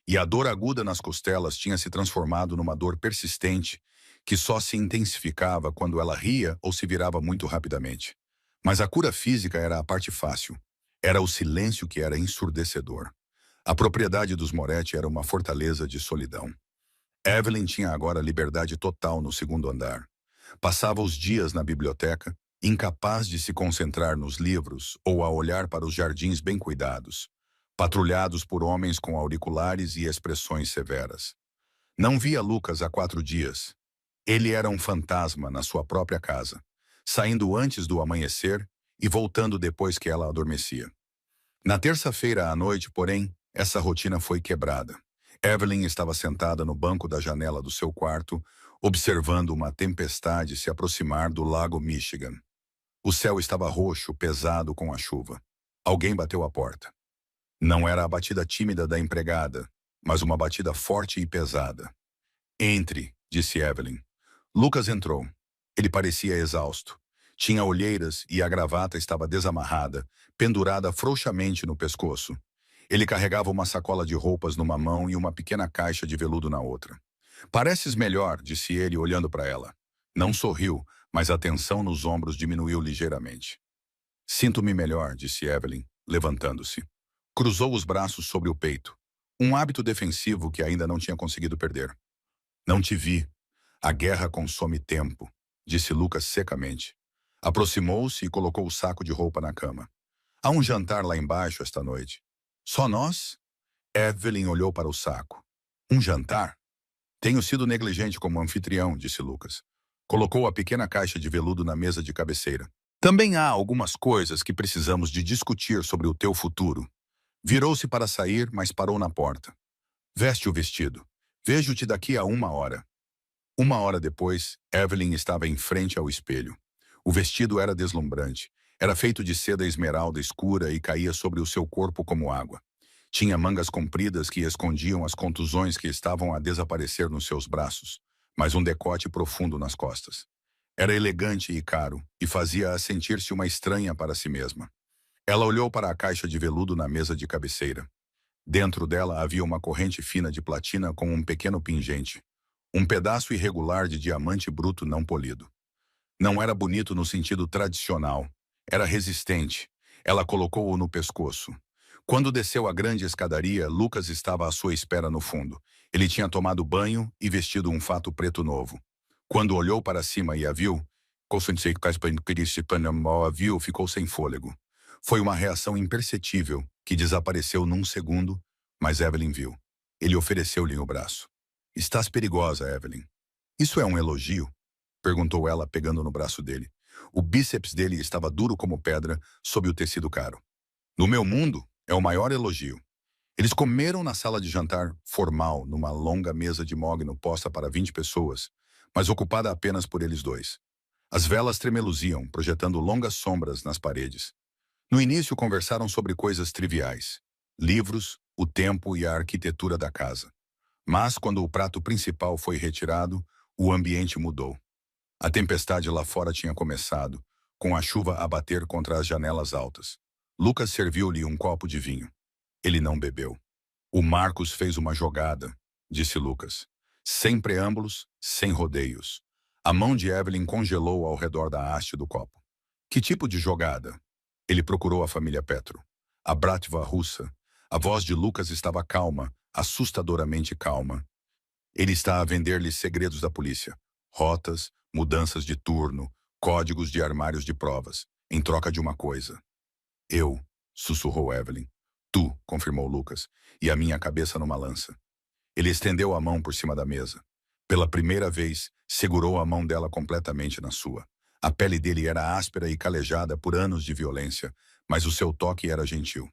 e a dor aguda nas costelas tinha se transformado numa dor persistente que só se intensificava quando ela ria ou se virava muito rapidamente. Mas a cura física era a parte fácil. Era o silêncio que era ensurdecedor. A propriedade dos Moretti era uma fortaleza de solidão. Evelyn tinha agora liberdade total no 2º andar. Passava os dias na biblioteca, incapaz de se concentrar nos livros ou a olhar para os jardins bem cuidados, patrulhados por homens com auriculares e expressões severas. Não via Lucas há 4 dias. Ele era um fantasma na sua própria casa, saindo antes do amanhecer e voltando depois que ela adormecia. Na terça-feira à noite, porém, essa rotina foi quebrada. Evelyn estava sentada no banco da janela do seu quarto, observando uma tempestade se aproximar do lago Michigan. O céu estava roxo, pesado com a chuva. Alguém bateu à porta. Não era a batida tímida da empregada, mas uma batida forte e pesada. Entre, disse Evelyn. Lucas entrou. Ele parecia exausto. Tinha olheiras e a gravata estava desamarrada, pendurada frouxamente no pescoço. Ele carregava uma sacola de roupas numa mão e uma pequena caixa de veludo na outra. Pareces melhor, disse ele, olhando para ela. Não sorriu, mas a tensão nos ombros diminuiu ligeiramente. Sinto-me melhor, disse Evelyn, levantando-se. Cruzou os braços sobre o peito. Um hábito defensivo que ainda não tinha conseguido perder. Não te vi. A guerra consome tempo, disse Lucas secamente. Aproximou-se e colocou o saco de roupa na cama. Há um jantar lá embaixo esta noite. Só nós? Evelyn olhou para o saco. Um jantar? Tenho sido negligente como anfitrião, disse Lucas. Colocou a pequena caixa de veludo na mesa de cabeceira. Também há algumas coisas que precisamos de discutir sobre o teu futuro. Virou-se para sair, mas parou na porta. Veste o vestido. Vejo-te daqui a 1 hora. 1 hora depois, Evelyn estava em frente ao espelho. O vestido era deslumbrante. Era feito de seda esmeralda escura e caía sobre o seu corpo como água. Tinha mangas compridas que escondiam as contusões que estavam a desaparecer nos seus braços, mas um decote profundo nas costas. Era elegante e caro, e fazia-a sentir-se uma estranha para si mesma. Ela olhou para a caixa de veludo na mesa de cabeceira. Dentro dela havia uma corrente fina de platina com um pequeno pingente. Um pedaço irregular de diamante bruto não polido. Não era bonito no sentido tradicional. Era resistente. Ela colocou-o no pescoço. Quando desceu a grande escadaria, Lucas estava à sua espera no fundo. Ele tinha tomado banho e vestido um fato preto novo. Quando olhou para cima e a viu, ficou sem fôlego. Foi uma reação imperceptível, que desapareceu num segundo, mas Evelyn viu. Ele ofereceu-lhe o braço. Estás perigosa, Evelyn. Isso é um elogio? Perguntou ela, pegando no braço dele. O bíceps dele estava duro como pedra, sob o tecido caro. No meu mundo, é o maior elogio. Eles comeram na sala de jantar formal, numa longa mesa de mogno posta para 20 pessoas, mas ocupada apenas por eles dois. As velas tremeluziam, projetando longas sombras nas paredes. No início, conversaram sobre coisas triviais: livros, o tempo e a arquitetura da casa. Mas, quando o prato principal foi retirado, o ambiente mudou. A tempestade lá fora tinha começado, com a chuva a bater contra as janelas altas. Lucas serviu-lhe um copo de vinho. Ele não bebeu. O Marcos fez uma jogada, disse Lucas. Sem preâmbulos, sem rodeios. A mão de Evelyn congelou ao redor da haste do copo. Que tipo de jogada? Ele procurou a família Petro. A Bratva russa. A voz de Lucas estava calma, assustadoramente calma. Ele está a vender-lhe segredos da polícia. Rotas, mudanças de turno, códigos de armários de provas, em troca de uma coisa. Eu, sussurrou Evelyn. Tu, confirmou Lucas, e a minha cabeça numa lança. Ele estendeu a mão por cima da mesa. Pela primeira vez, segurou a mão dela completamente na sua. A pele dele era áspera e calejada por anos de violência, mas o seu toque era gentil.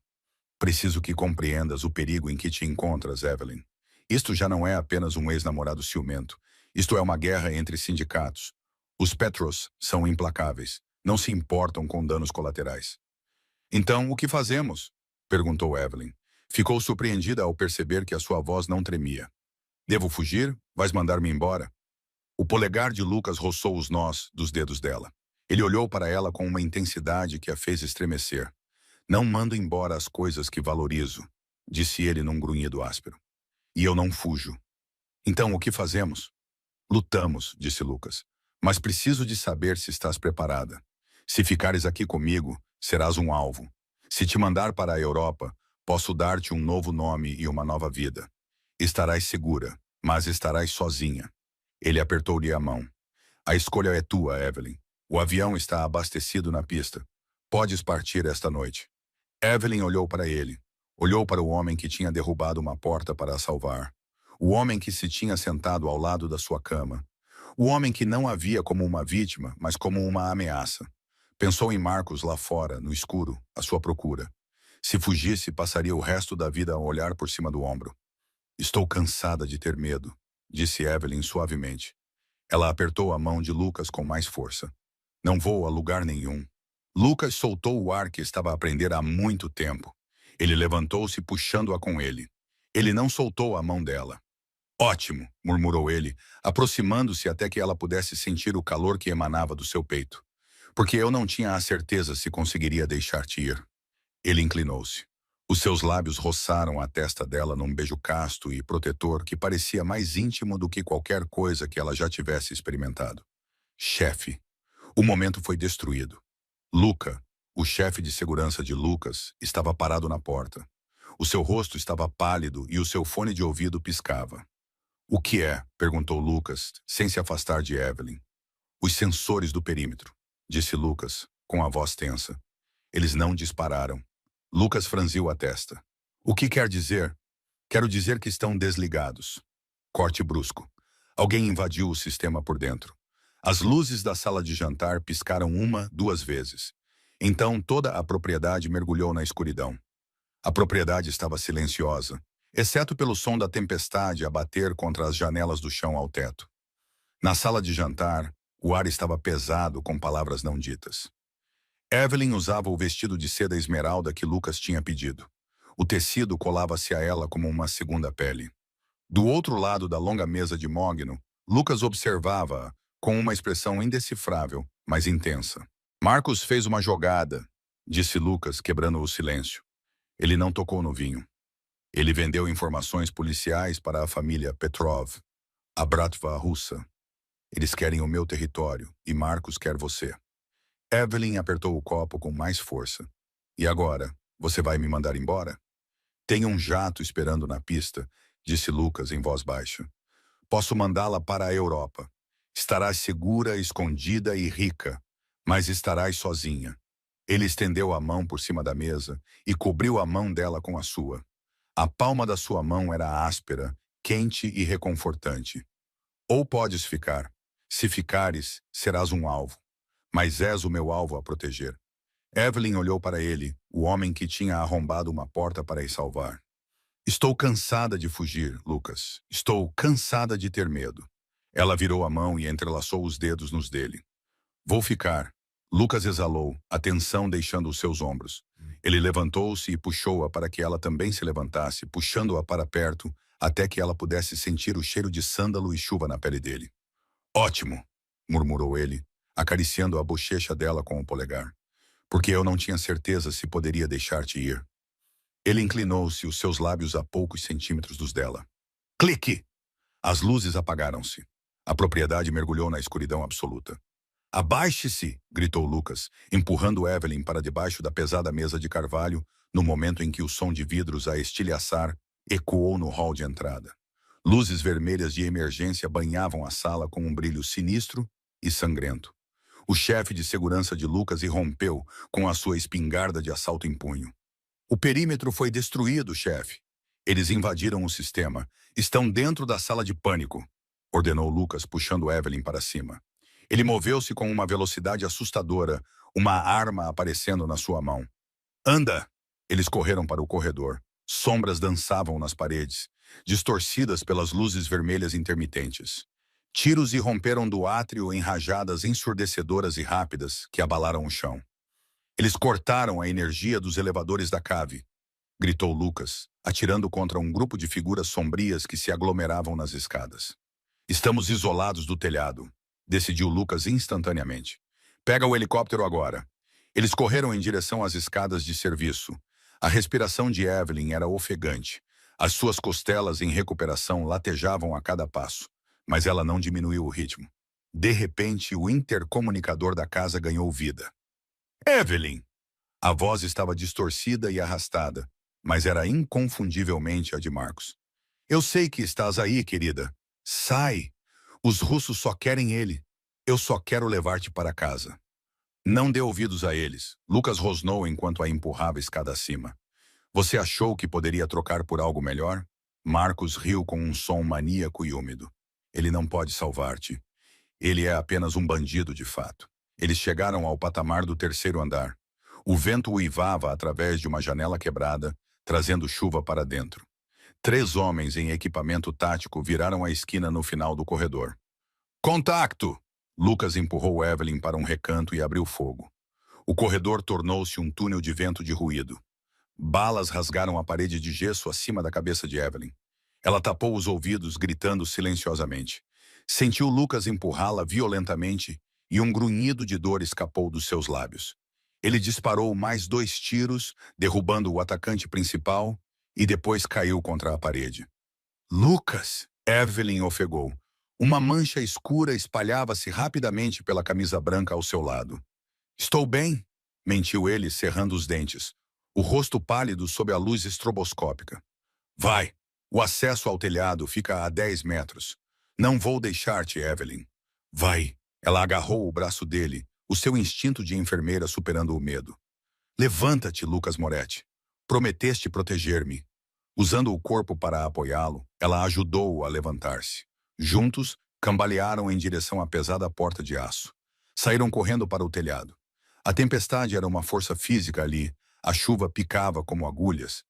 Preciso que compreendas o perigo em que te encontras, Evelyn. Isto já não é apenas um ex-namorado ciumento. Isto é uma guerra entre sindicatos. Os Petros são implacáveis. Não se importam com danos colaterais. Então, o que fazemos? Perguntou Evelyn. Ficou surpreendida ao perceber que a sua voz não tremia. Devo fugir? Vais mandar-me embora? O polegar de Lucas roçou os nós dos dedos dela. Ele olhou para ela com uma intensidade que a fez estremecer. Não mando embora as coisas que valorizo, disse ele num grunhido áspero. E eu não fujo. Então, o que fazemos? Lutamos, disse Lucas. Mas preciso de saber se estás preparada. Se ficares aqui comigo, serás um alvo. Se te mandar para a Europa, posso dar-te um novo nome e uma nova vida. Estarás segura, mas estarás sozinha. Ele apertou-lhe a mão. A escolha é tua, Evelyn. O avião está abastecido na pista. Podes partir esta noite. Evelyn olhou para ele. Olhou para o homem que tinha derrubado uma porta para a salvar. O homem que se tinha sentado ao lado da sua cama. O homem que não a via como uma vítima, mas como uma ameaça. Pensou em Marcos lá fora, no escuro, à sua procura. Se fugisse, passaria o resto da vida a olhar por cima do ombro. Estou cansada de ter medo, disse Evelyn suavemente. Ela apertou a mão de Lucas com mais força. Não vou a lugar nenhum. Lucas soltou o ar que estava a prender há muito tempo. Ele levantou-se puxando-a com ele. Ele não soltou a mão dela. Ótimo, murmurou ele, aproximando-se até que ela pudesse sentir o calor que emanava do seu peito. Porque eu não tinha a certeza se conseguiria deixar-te ir. Ele inclinou-se. Os seus lábios roçaram a testa dela num beijo casto e protetor que parecia mais íntimo do que qualquer coisa que ela já tivesse experimentado. Chefe. O momento foi destruído. Luca, o chefe de segurança de Lucas, estava parado na porta. O seu rosto estava pálido e o seu fone de ouvido piscava. O que é? Perguntou Lucas, sem se afastar de Evelyn. Os sensores do perímetro, disse Lucas, com a voz tensa. Eles não dispararam. Lucas franziu a testa. O que quer dizer? Quero dizer que estão desligados. Corte brusco. Alguém invadiu o sistema por dentro. As luzes da sala de jantar piscaram uma, duas vezes. Então toda a propriedade mergulhou na escuridão. A propriedade estava silenciosa, exceto pelo som da tempestade a bater contra as janelas do chão ao teto. Na sala de jantar, o ar estava pesado com palavras não ditas. Evelyn usava o vestido de seda esmeralda que Lucas tinha pedido. O tecido colava-se a ela como uma segunda pele. Do outro lado da longa mesa de mogno, Lucas observava-a com uma expressão indecifrável, mas intensa. Marcos fez uma jogada, disse Lucas, quebrando o silêncio. Ele não tocou no vinho. Ele vendeu informações policiais para a família Petrov, a Bratva russa. Eles querem o meu território e Marcos quer você. Evelyn apertou o copo com mais força. E agora, você vai me mandar embora? Tem um jato esperando na pista, disse Lucas em voz baixa. Posso mandá-la para a Europa. Estarás segura, escondida e rica, mas estarás sozinha. Ele estendeu a mão por cima da mesa e cobriu a mão dela com a sua. A palma da sua mão era áspera, quente e reconfortante. Ou podes ficar. Se ficares, serás um alvo. Mas és o meu alvo a proteger. Evelyn olhou para ele, o homem que tinha arrombado uma porta para a salvar. Estou cansada de fugir, Lucas. Estou cansada de ter medo. Ela virou a mão e entrelaçou os dedos nos dele. Vou ficar. Lucas exalou, a tensão deixando os seus ombros. Ele levantou-se e puxou-a para que ela também se levantasse, puxando-a para perto, até que ela pudesse sentir o cheiro de sândalo e chuva na pele dele. Ótimo, murmurou ele, acariciando a bochecha dela com o polegar. Porque eu não tinha certeza se poderia deixar-te ir. Ele inclinou-se, os seus lábios a poucos centímetros dos dela. Clique! As luzes apagaram-se. A propriedade mergulhou na escuridão absoluta. Abaixe-se! Gritou Lucas, empurrando Evelyn para debaixo da pesada mesa de carvalho, no momento em que o som de vidros a estilhaçar ecoou no hall de entrada. Luzes vermelhas de emergência banhavam a sala com um brilho sinistro e sangrento. O chefe de segurança de Lucas irrompeu com a sua espingarda de assalto em punho. O perímetro foi destruído, chefe. Eles invadiram o sistema. Estão dentro da sala de pânico, ordenou Lucas, puxando Evelyn para cima. Ele moveu-se com uma velocidade assustadora, uma arma aparecendo na sua mão. Anda! Eles correram para o corredor. Sombras dançavam nas paredes, distorcidas pelas luzes vermelhas intermitentes. Tiros irromperam do átrio em rajadas ensurdecedoras e rápidas que abalaram o chão. Eles cortaram a energia dos elevadores da cave, gritou Lucas, atirando contra um grupo de figuras sombrias que se aglomeravam nas escadas. Estamos isolados do telhado, decidiu Lucas instantaneamente. Pega o helicóptero agora. Eles correram em direção às escadas de serviço. A respiração de Evelyn era ofegante. As suas costelas em recuperação latejavam a cada passo, mas ela não diminuiu o ritmo. De repente, o intercomunicador da casa ganhou vida. Evelyn! A voz estava distorcida e arrastada, mas era inconfundivelmente a de Marcos. Eu sei que estás aí, querida. Sai! Os russos só querem ele. Eu só quero levar-te para casa. Não dê ouvidos a eles. Lucas rosnou enquanto a empurrava escada acima. Você achou que poderia trocar por algo melhor? Marcos riu com um som maníaco e úmido. Ele não pode salvar-te. Ele é apenas um bandido de fato. Eles chegaram ao patamar do terceiro andar. O vento uivava através de uma janela quebrada, trazendo chuva para dentro. 3 homens em equipamento tático viraram a esquina no final do corredor. Contacto! Lucas empurrou Evelyn para um recanto e abriu fogo. O corredor tornou-se um túnel de vento de ruído. Balas rasgaram a parede de gesso acima da cabeça de Evelyn. Ela tapou os ouvidos, gritando silenciosamente. Sentiu Lucas empurrá-la violentamente e um grunhido de dor escapou dos seus lábios. Ele disparou mais 2 tiros, derrubando o atacante principal, e depois caiu contra a parede. Lucas! Evelyn ofegou. Uma mancha escura espalhava-se rapidamente pela camisa branca ao seu lado. Estou bem, mentiu ele, cerrando os dentes, o rosto pálido sob a luz estroboscópica. Vai! O acesso ao telhado fica a 10 metros. Não vou deixar-te, Evelyn. Vai! Ela agarrou o braço dele, o seu instinto de enfermeira superando o medo. Levanta-te, Lucas Moretti. Prometeste proteger-me. Usando o corpo para apoiá-lo, ela ajudou-o a levantar-se. Juntos, cambalearam em direção à pesada porta de aço. Saíram correndo para o telhado. A tempestade era uma força física ali, a chuva picava como agulhas.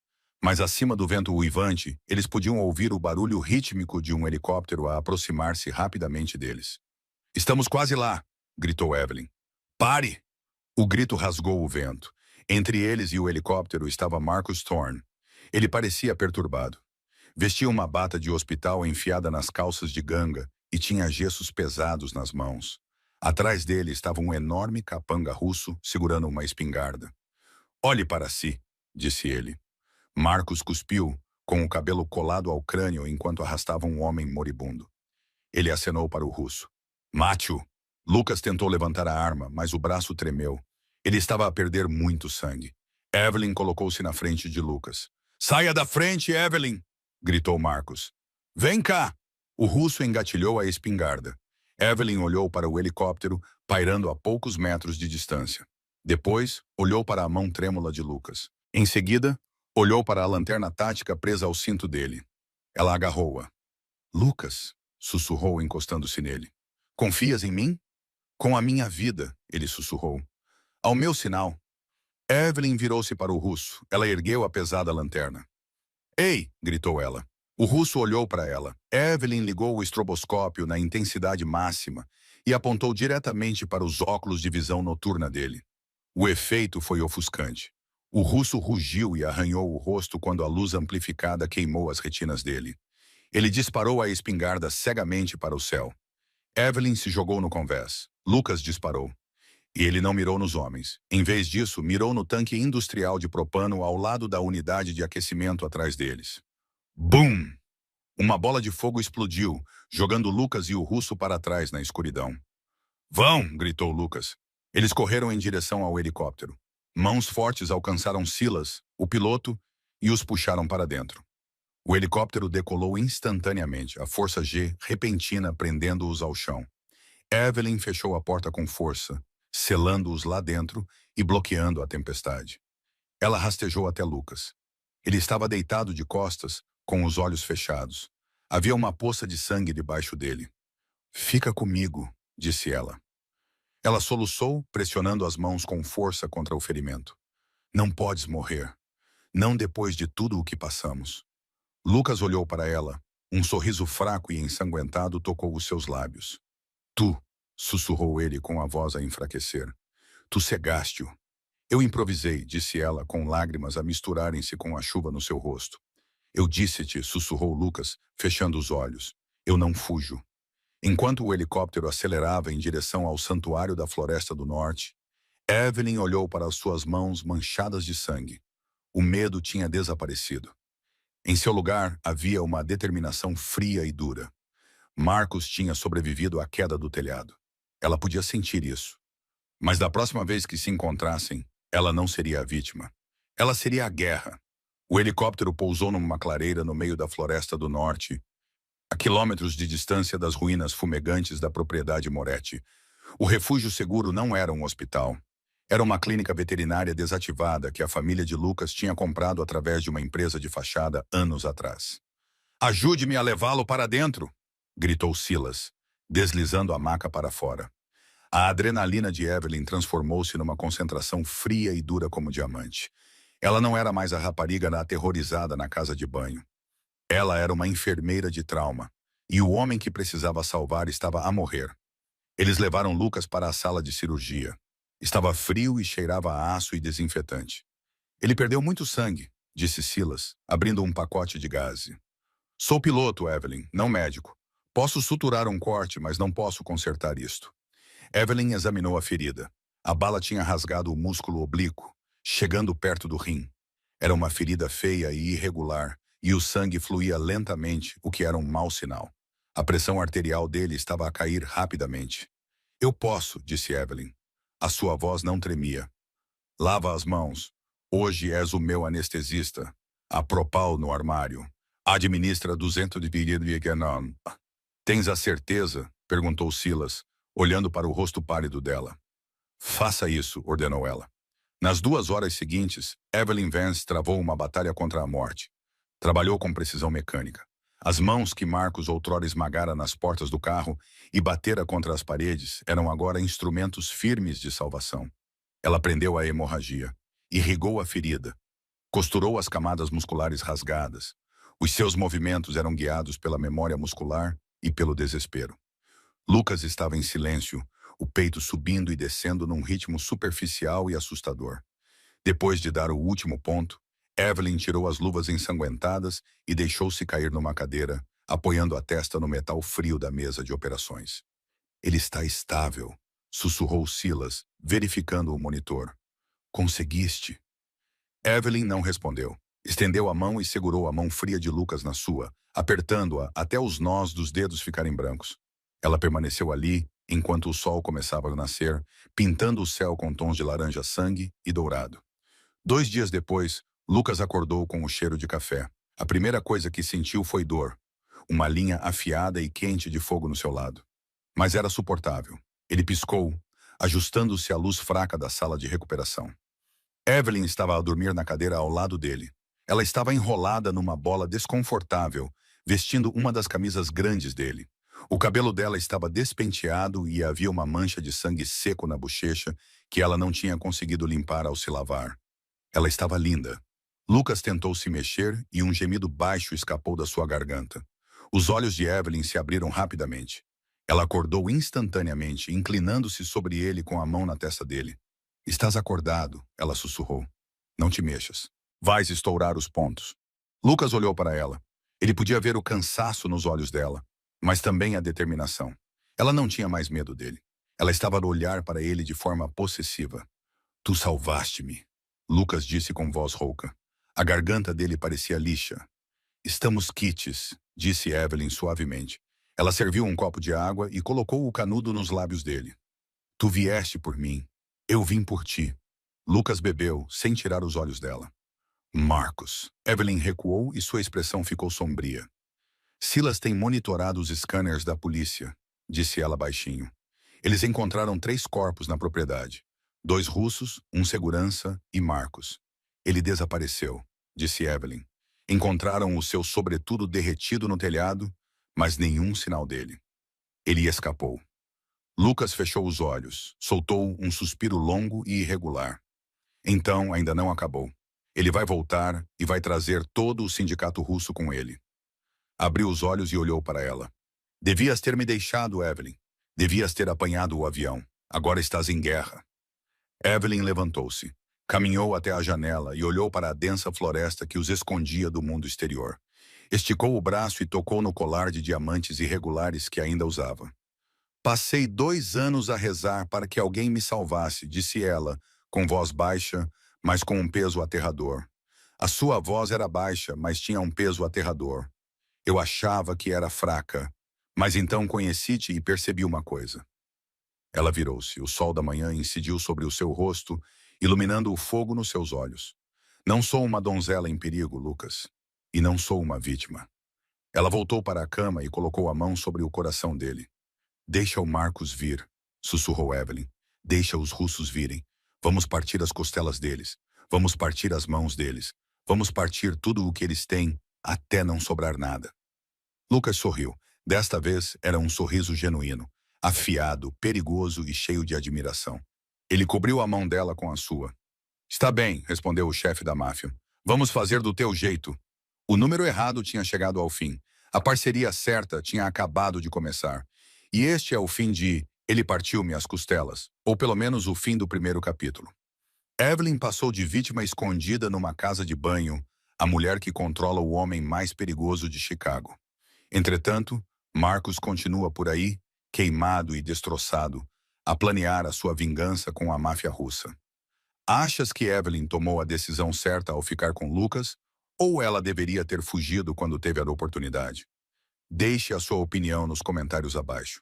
Mas acima do vento uivante, eles podiam ouvir o barulho rítmico de um helicóptero a aproximar-se rapidamente deles. Estamos quase lá, gritou Evelyn. Pare! O grito rasgou o vento. Entre eles e o helicóptero estava Marcus Thorne. Ele parecia perturbado. Vestia uma bata de hospital enfiada nas calças de ganga e tinha gessos pesados nas mãos. Atrás dele estava um enorme capanga russo segurando uma espingarda. Olhe para si, disse ele. Marcos cuspiu, com o cabelo colado ao crânio enquanto arrastava um homem moribundo. Ele acenou para o russo. Mate-o! Lucas tentou levantar a arma, mas o braço tremeu. Ele estava a perder muito sangue. Evelyn colocou-se na frente de Lucas. Saia da frente, Evelyn! Gritou Marcos. Vem cá! O russo engatilhou a espingarda. Evelyn olhou para o helicóptero, pairando a poucos metros de distância. Depois, olhou para a mão trêmula de Lucas. Em seguida, olhou para a lanterna tática presa ao cinto dele. Ela agarrou-a. Lucas, sussurrou encostando-se nele. Confias em mim? Com a minha vida, ele sussurrou. Ao meu sinal. Evelyn virou-se para o russo. Ela ergueu a pesada lanterna. Ei! Gritou ela. O russo olhou para ela. Evelyn ligou o estroboscópio na intensidade máxima e apontou diretamente para os óculos de visão noturna dele. O efeito foi ofuscante. O russo rugiu e arranhou o rosto quando a luz amplificada queimou as retinas dele. Ele disparou a espingarda cegamente para o céu. Evelyn se jogou no convés. Lucas disparou. E ele não mirou nos homens. Em vez disso, mirou no tanque industrial de propano ao lado da unidade de aquecimento atrás deles. Bum! Uma bola de fogo explodiu, jogando Lucas e o russo para trás na escuridão. Vão! Gritou Lucas. Eles correram em direção ao helicóptero. Mãos fortes alcançaram Silas, o piloto, e os puxaram para dentro. O helicóptero decolou instantaneamente, a força G repentina prendendo-os ao chão. Evelyn fechou a porta com força, selando-os lá dentro e bloqueando a tempestade. Ela rastejou até Lucas. Ele estava deitado de costas, com os olhos fechados. Havia uma poça de sangue debaixo dele. Fica comigo, disse ela. Ela soluçou, pressionando as mãos com força contra o ferimento. Não podes morrer. Não depois de tudo o que passamos. Lucas olhou para ela. Um sorriso fraco e ensanguentado tocou os seus lábios. Tu, sussurrou ele com a voz a enfraquecer. Tu cegaste-o. Eu improvisei, disse ela, com lágrimas a misturarem-se com a chuva no seu rosto. Eu disse-te, sussurrou Lucas, fechando os olhos. Eu não fujo. Enquanto o helicóptero acelerava em direção ao santuário da Floresta do Norte, Evelyn olhou para as suas mãos manchadas de sangue. O medo tinha desaparecido. Em seu lugar, havia uma determinação fria e dura. Marcos tinha sobrevivido à queda do telhado. Ela podia sentir isso. Mas da próxima vez que se encontrassem, ela não seria a vítima. Ela seria a guerra. O helicóptero pousou numa clareira no meio da Floresta do Norte, a quilômetros de distância das ruínas fumegantes da propriedade Moretti. O refúgio seguro não era um hospital. Era uma clínica veterinária desativada que a família de Lucas tinha comprado através de uma empresa de fachada anos atrás. Ajude-me a levá-lo para dentro, gritou Silas, deslizando a maca para fora. A adrenalina de Evelyn transformou-se numa concentração fria e dura como diamante. Ela não era mais a rapariga aterrorizada na casa de banho. Ela era uma enfermeira de trauma, e o homem que precisava salvar estava a morrer. Eles levaram Lucas para a sala de cirurgia. Estava frio e cheirava a aço e desinfetante. Ele perdeu muito sangue, disse Silas, abrindo um pacote de gaze. Sou piloto, Evelyn, não médico. Posso suturar um corte, mas não posso consertar isto. Evelyn examinou a ferida. A bala tinha rasgado o músculo oblíquo, chegando perto do rim. Era uma ferida feia e irregular, e o sangue fluía lentamente, o que era um mau sinal. A pressão arterial dele estava a cair rapidamente. Eu posso, disse Evelyn. A sua voz não tremia. Lava as mãos. Hoje és o meu anestesista. A propal no armário. Administra 200 de não. Tens a certeza? Perguntou Silas, olhando para o rosto pálido dela. Faça isso, ordenou ela. Nas 2 horas seguintes, Evelyn Vance travou uma batalha contra a morte. Trabalhou com precisão mecânica. As mãos que Marcos outrora esmagara nas portas do carro e batera contra as paredes eram agora instrumentos firmes de salvação. Ela prendeu a hemorragia, irrigou a ferida, costurou as camadas musculares rasgadas. Os seus movimentos eram guiados pela memória muscular e pelo desespero. Lucas estava em silêncio, o peito subindo e descendo num ritmo superficial e assustador. Depois de dar o último ponto, Evelyn tirou as luvas ensanguentadas e deixou-se cair numa cadeira, apoiando a testa no metal frio da mesa de operações. Ele está estável, sussurrou Silas, verificando o monitor. Conseguiste? Evelyn não respondeu. Estendeu a mão e segurou a mão fria de Lucas na sua, apertando-a até os nós dos dedos ficarem brancos. Ela permaneceu ali, enquanto o sol começava a nascer, pintando o céu com tons de laranja-sangue e dourado. 2 dias depois, Lucas acordou com o cheiro de café. A primeira coisa que sentiu foi dor. Uma linha afiada e quente de fogo no seu lado. Mas era suportável. Ele piscou, ajustando-se à luz fraca da sala de recuperação. Evelyn estava a dormir na cadeira ao lado dele. Ela estava enrolada numa bola desconfortável, vestindo uma das camisas grandes dele. O cabelo dela estava despenteado e havia uma mancha de sangue seco na bochecha que ela não tinha conseguido limpar ao se lavar. Ela estava linda. Lucas tentou se mexer e um gemido baixo escapou da sua garganta. Os olhos de Evelyn se abriram rapidamente. Ela acordou instantaneamente, inclinando-se sobre ele com a mão na testa dele. Estás acordado, ela sussurrou. Não te mexas. Vais estourar os pontos. Lucas olhou para ela. Ele podia ver o cansaço nos olhos dela, mas também a determinação. Ela não tinha mais medo dele. Ela estava a olhar para ele de forma possessiva. Tu salvaste-me, Lucas disse com voz rouca. A garganta dele parecia lixa. Estamos quites, disse Evelyn suavemente. Ela serviu um copo de água e colocou o canudo nos lábios dele. Tu vieste por mim. Eu vim por ti. Lucas bebeu, sem tirar os olhos dela. Marcos. Evelyn recuou e sua expressão ficou sombria. Silas tem monitorado os scanners da polícia, disse ela baixinho. Eles encontraram 3 corpos na propriedade. 2 russos, um segurança e Marcos. Ele desapareceu, disse Evelyn. Encontraram o seu sobretudo derretido no telhado, mas nenhum sinal dele. Ele escapou. Lucas fechou os olhos, soltou um suspiro longo e irregular. Então, ainda não acabou. Ele vai voltar e vai trazer todo o sindicato russo com ele. Abriu os olhos e olhou para ela. Devias ter me deixado, Evelyn. Devias ter apanhado o avião. Agora estás em guerra. Evelyn levantou-se. Caminhou até a janela e olhou para a densa floresta que os escondia do mundo exterior. Esticou o braço e tocou no colar de diamantes irregulares que ainda usava. Passei 2 anos a rezar para que alguém me salvasse, disse ela, com voz baixa, mas com um peso aterrador. A sua voz era baixa, mas tinha um peso aterrador. Eu achava que era fraca, mas então conheci-te e percebi uma coisa. Ela virou-se. O sol da manhã incidiu sobre o seu rosto, iluminando o fogo nos seus olhos. Não sou uma donzela em perigo, Lucas. E não sou uma vítima. Ela voltou para a cama e colocou a mão sobre o coração dele. Deixa o Marcos vir, sussurrou Evelyn. Deixa os russos virem. Vamos partir as costelas deles. Vamos partir as mãos deles. Vamos partir tudo o que eles têm, até não sobrar nada. Lucas sorriu. Desta vez era um sorriso genuíno, afiado, perigoso e cheio de admiração. Ele cobriu a mão dela com a sua. Está bem, respondeu o chefe da máfia. Vamos fazer do teu jeito. O número errado tinha chegado ao fim. A parceria certa tinha acabado de começar. E este é o fim de Ele Partiu-me as Costelas, ou pelo menos o fim do primeiro capítulo. Evelyn passou de vítima escondida numa casa de banho, a mulher que controla o homem mais perigoso de Chicago. Entretanto, Marcos continua por aí, queimado e destroçado, a planear a sua vingança com a máfia russa. Achas que Evelyn tomou a decisão certa ao ficar com Lucas, ou ela deveria ter fugido quando teve a oportunidade? Deixe a sua opinião nos comentários abaixo.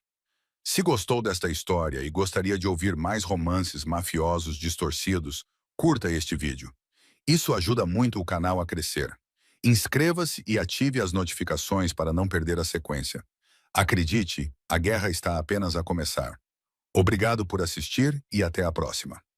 Se gostou desta história e gostaria de ouvir mais romances mafiosos distorcidos, curta este vídeo. Isso ajuda muito o canal a crescer. Inscreva-se e ative as notificações para não perder a sequência. Acredite, a guerra está apenas a começar. Obrigado por assistir e até a próxima.